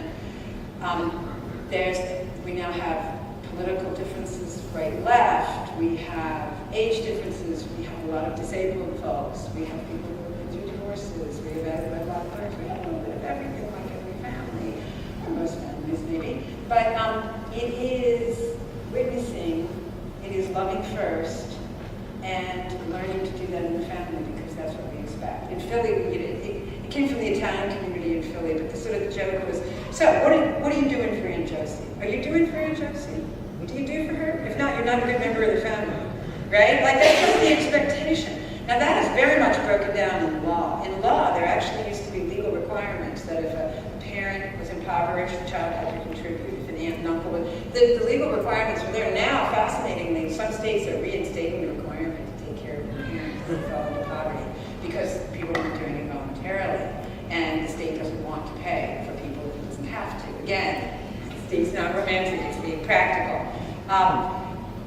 Speaker 3: we now have political differences right-left, we have age differences, we have a lot of disabled folks, we have people who have been through divorces, we have added a lot of others, we have a little bit of everything like every family, or most families maybe. But it is witnessing, it is loving first, and learning to do that in the family because that's what we expect. In Philly, it came from the Italian community in Philly, but the sort of the joke was, so what are you doing for Aunt Josie? Are you doing for Aunt Josie? What do you do for her? If not, you're not a good member of the family, right? Like that's just the expectation. Now that is very much broken down in law. In law, there actually used to be legal requirements that if a parent was impoverished, the child had to contribute. If an aunt and uncle would, the legal requirements are there now. Fascinatingly, some states are reinstating the requirement to take care of their parents who fell into poverty because people weren't doing it voluntarily, and the state doesn't want to pay for people who doesn't have to. Again, the state's not romantic; it's being practical.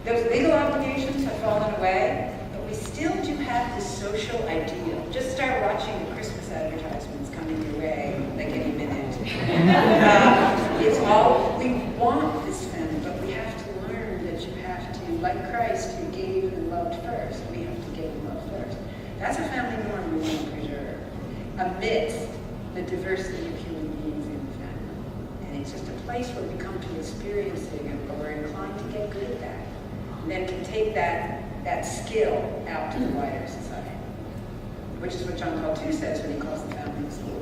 Speaker 3: Those legal obligations have fallen away. We still do have this social ideal. Just start watching the Christmas advertisements coming your way like any minute. It's all, we want this family, but we have to learn that you have to, like Christ who gave and loved first, we have to give and love first. That's a family norm we want to preserve amidst the diversity of human beings in the family. And it's just a place where we come to experiencing it, but we're inclined to get good at that. And then can take that skill out to the wider society, which is what John Paul II says when he calls the family the school.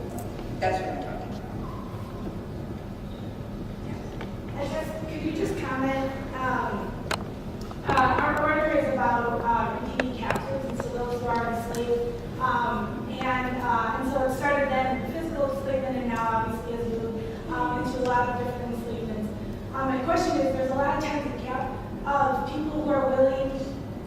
Speaker 3: That's what I'm talking about.
Speaker 7: I guess, could you just comment, our order is about redeeming captives, and so those who are enslaved, and so it started then with physical enslavement, and now obviously has moved into a lot of different enslavements. My question is, there's a lot of times a gap of people who are willing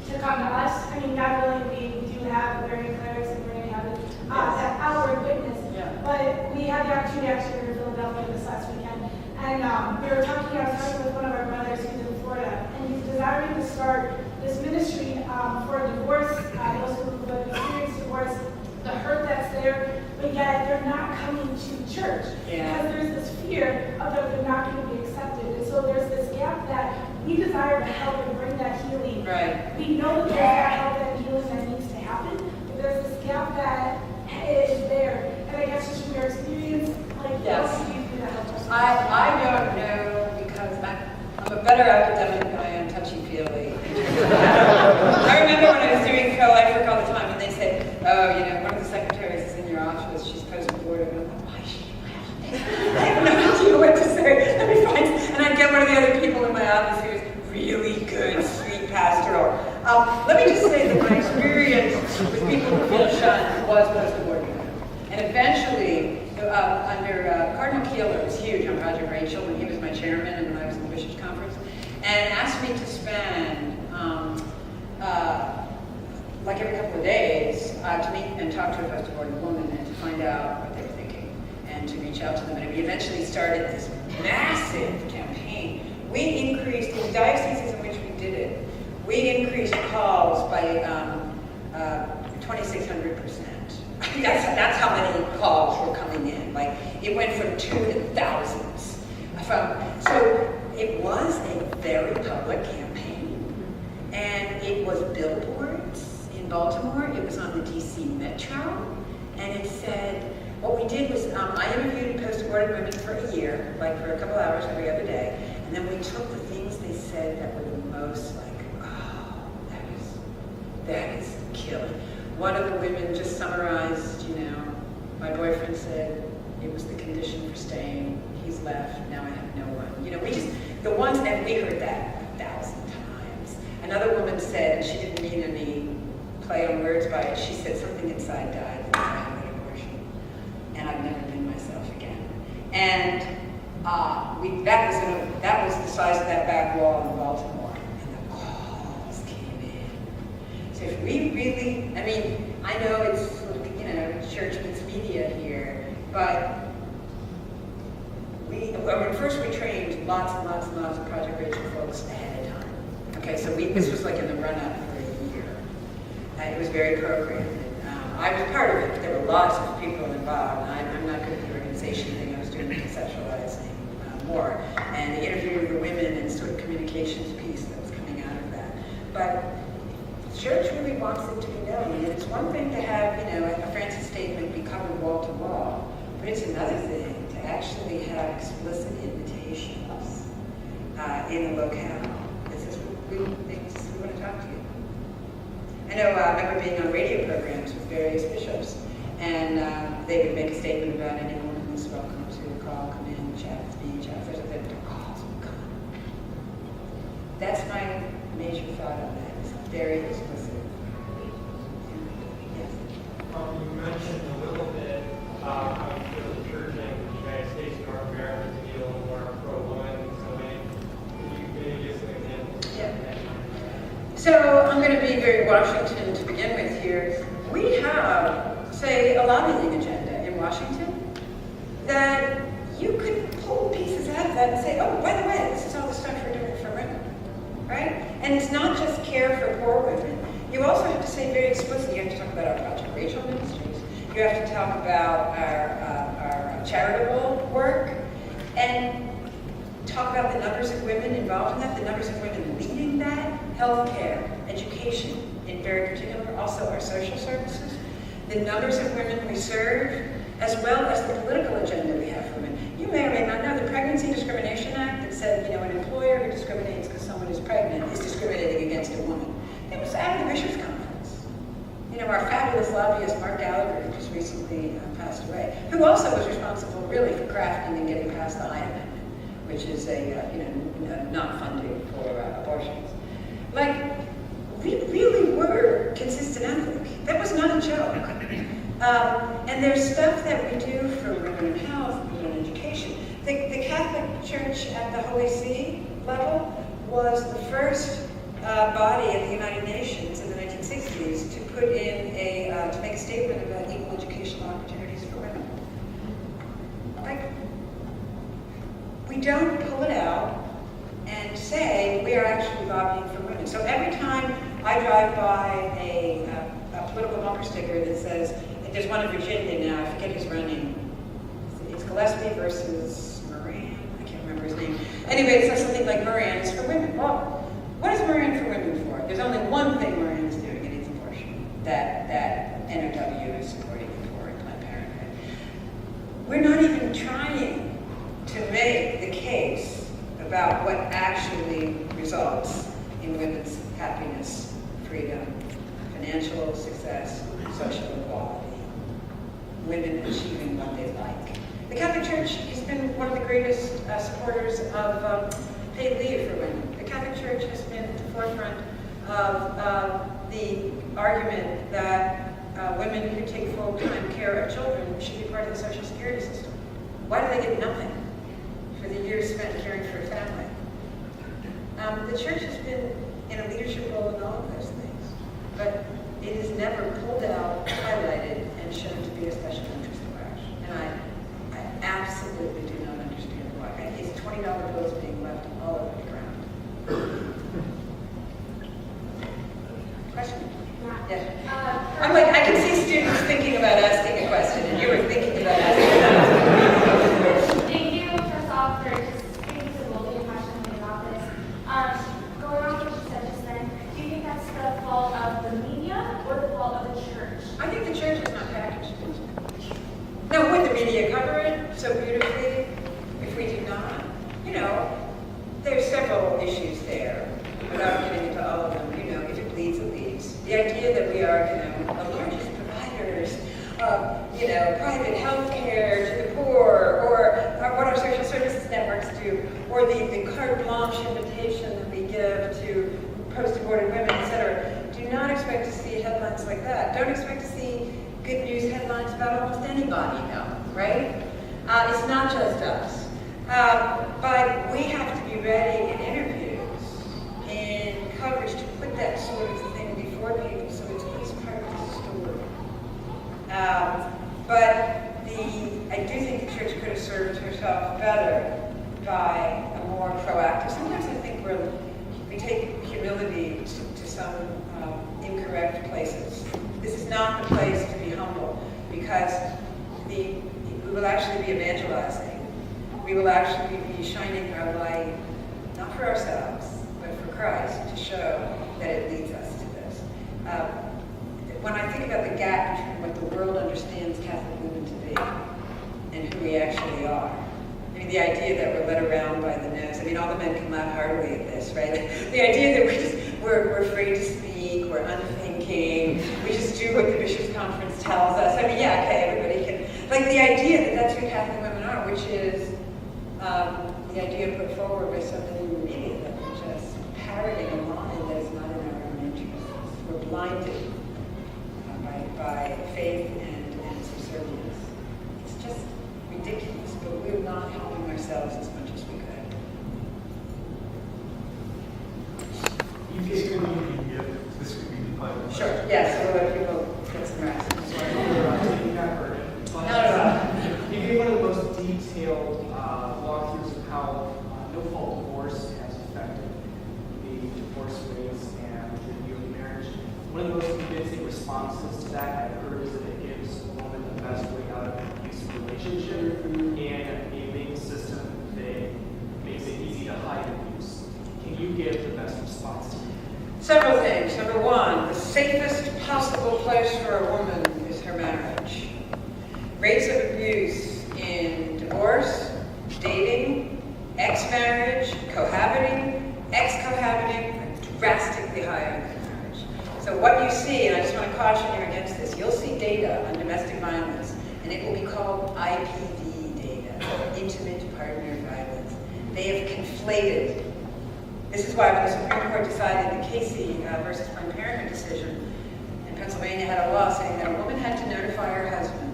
Speaker 7: to come to us. I mean, God willing, we do have very clerics and very habit, that outward witness.
Speaker 3: Yeah.
Speaker 7: But we had the opportunity actually to Philadelphia this last weekend, and I was talking with one of our brothers who's in Florida, and he's desiring to start this ministry for divorce, those who have experienced divorce, the hurt that's there, but yet they're not coming to church because there's this fear of that they're not going to be accepted. And so there's this gap that we desire to help and bring that healing.
Speaker 3: Right.
Speaker 7: We know that there's that help and healing that needs to happen, but there's this gap that is there. And I guess just from your experience, like,
Speaker 3: Yes.
Speaker 7: what do you do to help us?
Speaker 3: I don't know because I'm a better academic than I am touchy-feely. I remember when I was doing co-life work all the time, and they said, oh, one of the secretaries is in your office, she's post-board, and I'm like, why is she in my office? I have no idea what to say. Let me find, and I'd get one of the other people in my office who was really good, sweet pastoral. Let me just say that my experience with people who feel shunned was post-board. And eventually, under Cardinal Keeler was huge on Project Rachel when he was my chairman and when I was in the Bishops' Conference, and asked me to spend like every couple of days to meet and talk to a post-abortive woman and to find out what they were thinking and to reach out to them. And we eventually started this massive campaign. We increased, in the dioceses in which we did it, we increased calls by 2,600%. That's how many calls were coming in. Like, it went from 2 to thousands. So it was a very public campaign, and it was billboards in Baltimore. It was on the DC Metro, and it said, what we did was, I interviewed post-abortive women for a year, like for a couple hours every other day, and then we took the things they said that were the most like, oh, that is killing. One of the women just summarized, my boyfriend said it was the condition for staying. He's left. Now I have no one. The ones, and we heard that 1,000 times. Another woman said, and she didn't mean any play on words by it, she said something inside died when I had an abortion. And I've never been myself again. And that was the size of that back wall in Baltimore. And the calls came in. So if we really, I mean, I know it's, you know, church and it's media here, but first we trained lots and lots and lots of Project Rachel folks ahead of time. Okay, so this was like in the run-up for a year. It was very programmed. I was part of it. There were lots of people involved. I'm not good at the organization thing. I was doing the conceptualizing more. And the interviewing the women and sort of communications piece that was coming out of that. But the church really wants it to be known. And it's one thing to have, you know, a Francis statement be covered wall to wall, but it's another thing to actually have explicit invitations in the locale. This is we want to talk to you. I know I remember being on radio programs with various bishops, and they would make a statement about anyone who's welcome to call, come in, chat with me, chat with them. Calls will come. That's my major thought on that. It's very explicit. Yes.
Speaker 8: You mentioned a little bit how you feel the church and the United States and North America feel more pro-women. So maybe give some examples.
Speaker 3: Yeah. So I'm going to be very Washington to begin with here. We have, say, a lobbying agenda in Washington that you could pull pieces out of that and say, oh, by the way, this is all the stuff we're doing for women, right? And it's not just care for poor women. You also have to say very explicitly, you have to talk about our Project Rachel ministries. You have to talk about our charitable work and talk about the numbers of women involved in that, the numbers of women leading that, healthcare, education in very particular, also our social services, the numbers of women we serve, as well as the political agenda we have for women. You may or may not know the Pregnancy Discrimination Act that said, you know, an employer who discriminates because someone is pregnant is discriminating against a woman. It was out of the Bishops' Conference. You know, our fabulous lobbyist, Mark Gallagher, who just recently passed away, who also was responsible really for crafting and getting past the Hyde Amendment, which is not funding for abortions. Like, we really were consistent ethic. That was not a joke. And there's stuff that we do for women in health, women in education. The Catholic Church at the Holy See level was the first body of the United Nations in the 1960s to put in to make a statement about equal educational opportunities for women. Like, we don't pull it out and say we are actually lobbying for women. So every time I drive by a political bumper sticker that says, there's one in Virginia now, I forget who's running. It's Gillespie versus Moran, I can't remember his name. Anyway, it says something like Moran is for women. Well, what is Moran for women for? There's only one thing Moran is doing, and it's abortion. That NOW is supporting it for in Planned Parenthood. We're not even trying to make the case about what actually results in women's happiness, freedom, financial success, social equality, women achieving what they like. The Catholic Church has been one of the greatest supporters of paid leave for women. The Catholic Church has been at the forefront of the argument that women who take full-time care of children should be part of the Social Security system. Why do they get nothing for the years spent caring for a family? The church has been in a leadership role in all of those things, but it is never pulled out, highlighted, and shown to be a special interest of ours. And I absolutely do not understand why. It's $20 bills being left all over the ground. Question? Yeah. I'm like, I can see students thinking about asking a question, and you were thinking about asking a question.
Speaker 6: Thank you, first off, for just speaking so boldly and passionately about this. Going on with what you said just then, do you think that's the fault of the media or the fault of the church?
Speaker 3: I think the church is not packaged. Now, would the media cover it so beautifully if we did not? You know, there's several issues there, without getting into all of them. You know, if it bleeds, it leads. The idea that we are, you know, the largest providers of, you know, private health care to the poor, or what our social services networks do, or the carte blanche invitation that we give to post-aborted women, etc. Do not expect to see headlines like that. Don't expect to see good news headlines about almost anybody now, right? It's not just us. But we have to be ready in interviews, in coverage, to put that sort of thing before people, so it's part of the story. But I do think the church could have served herself better by a more proactive. Sometimes I think we take humility to some incorrect places. This is not the place to be humble, because we will actually be evangelizing. We will actually be shining our light, not for ourselves, but for Christ, to show that it leads us to this. When I think about the gap between what the world understands Catholic women to be and who we actually are, I mean, the idea that we're led around by the nose. I mean, all the men can laugh heartily at this, right? The idea that we're free to speak, we're unthinking, we just do what the Bishops' Conference tells us. I mean, yeah, okay, everybody can. Like the idea that that's who Catholic women are, which is the idea put forward by so many in the media that we're just parroting a line that is not in our own interests. We're blinded by faith and subservience. It's just ridiculous, but we're not helping ourselves as much as we could.
Speaker 9: You gave me this would be defined.
Speaker 3: Sure, yes, so let people get some rest.
Speaker 9: Taking that burden.
Speaker 3: Not at all.
Speaker 9: You gave one of the most detailed walkthroughs of how no-fault divorce has affected the divorce rates and the view of marriage. One of the most convincing responses to that I've heard is that it gives a woman the best way out of an abusive relationship and a legal system that makes it easy to hide abuse. Can you give the best response to that?
Speaker 3: Several things. Number one, the safest possible place for a woman is her marriage. Rates of abuse in divorce, dating, ex-marriage, cohabiting, ex-cohabiting are drastically higher than marriage. So what you see, and I just want to caution you against this, you'll see data on domestic violence, and it will be called IPV data, intimate partner violence. They have conflated. This is why when the Supreme Court decided the Casey versus Planned Parenthood decision in Pennsylvania had a law saying that a woman had to notify her husband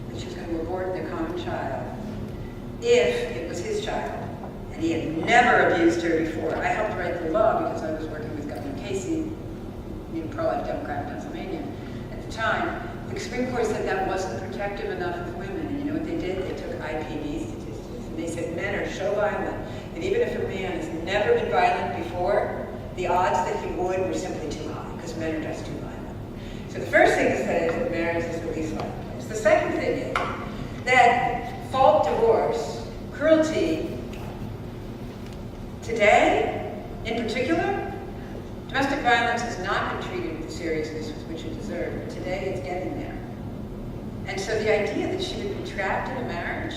Speaker 3: that she was going to abort their common child if it was his child, and he had never abused her before. I helped write the law because I was working with Governor Casey, pro-life Democrat in Pennsylvania at the time. The Supreme Court said that wasn't protective enough of women, and you know what they did? They took IPV statistics, and they said men are so violent that even if a man has never been violent before, the odds that he would were simply too high, because men are just too violent. So the first thing to say is that marriage is the least violent place. The second thing is that fault divorce, cruelty, today, in particular, domestic violence has not been treated with the seriousness with which it deserved, but today it's getting there. And so the idea that she would be trapped in a marriage,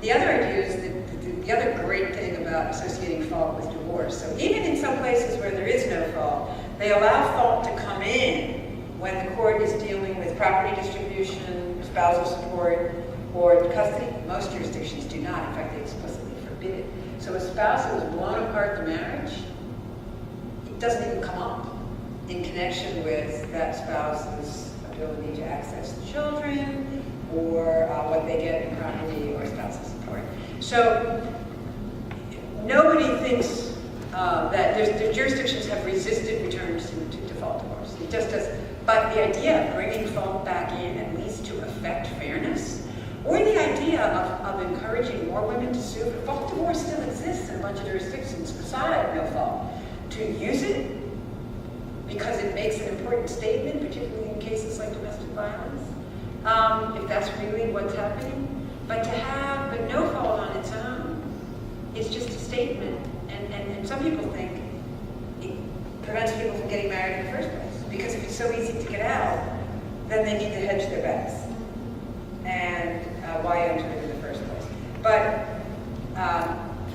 Speaker 3: the other idea is that the other great thing about associating fault with divorce, so even in some places where there is no fault, they allow fault to come in when the court is dealing with property distribution, spousal support, or custody. Most jurisdictions do not. In fact, they explicitly forbid it. So a spouse who has blown apart the marriage, it doesn't even come up in connection with that spouse's ability to access the children or what they get in property or spousal support. So nobody thinks that the jurisdictions have resisted returns to default divorce. It just does. But the idea of bringing fault back in, at least to affect fairness, or the idea of encouraging more women to sue, but fault divorce still exists in a bunch of jurisdictions beside no fault, to use it because it makes an important statement, particularly in cases like domestic violence, if that's really what's happening. But to have but no fault on its own is just a statement, and some people think it prevents people from getting married in the first place. Because if it's so easy to get out, then they need to hedge their bets. And why enter it in the first place? But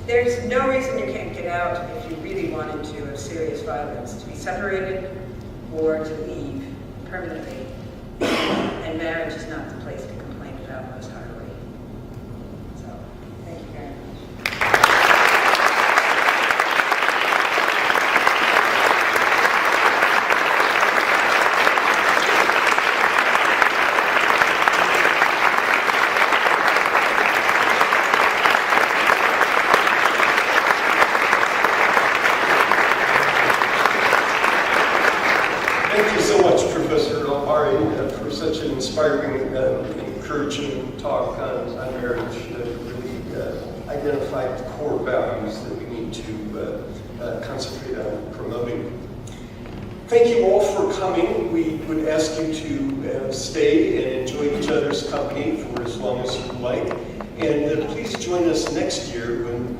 Speaker 3: there's no reason you can't get out if you really want into a serious violence, to be separated or to leave permanently. And marriage is not the place to complain about most heartily. So, thank you very much.
Speaker 2: for such an inspiring, encouraging talk on marriage that really identified the core values that we need to concentrate on promoting. Thank you all for coming. We would ask you to stay and enjoy each other's company for as long as you like. And please join us next year when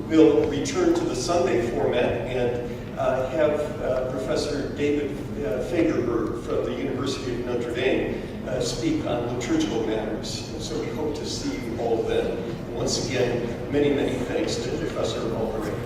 Speaker 2: we'll return to the Sunday format and have Professor David Fagerberg from the University of Notre Dame speak on liturgical matters. So we hope to see you all then. Once again, many, many thanks to Professor Alvare.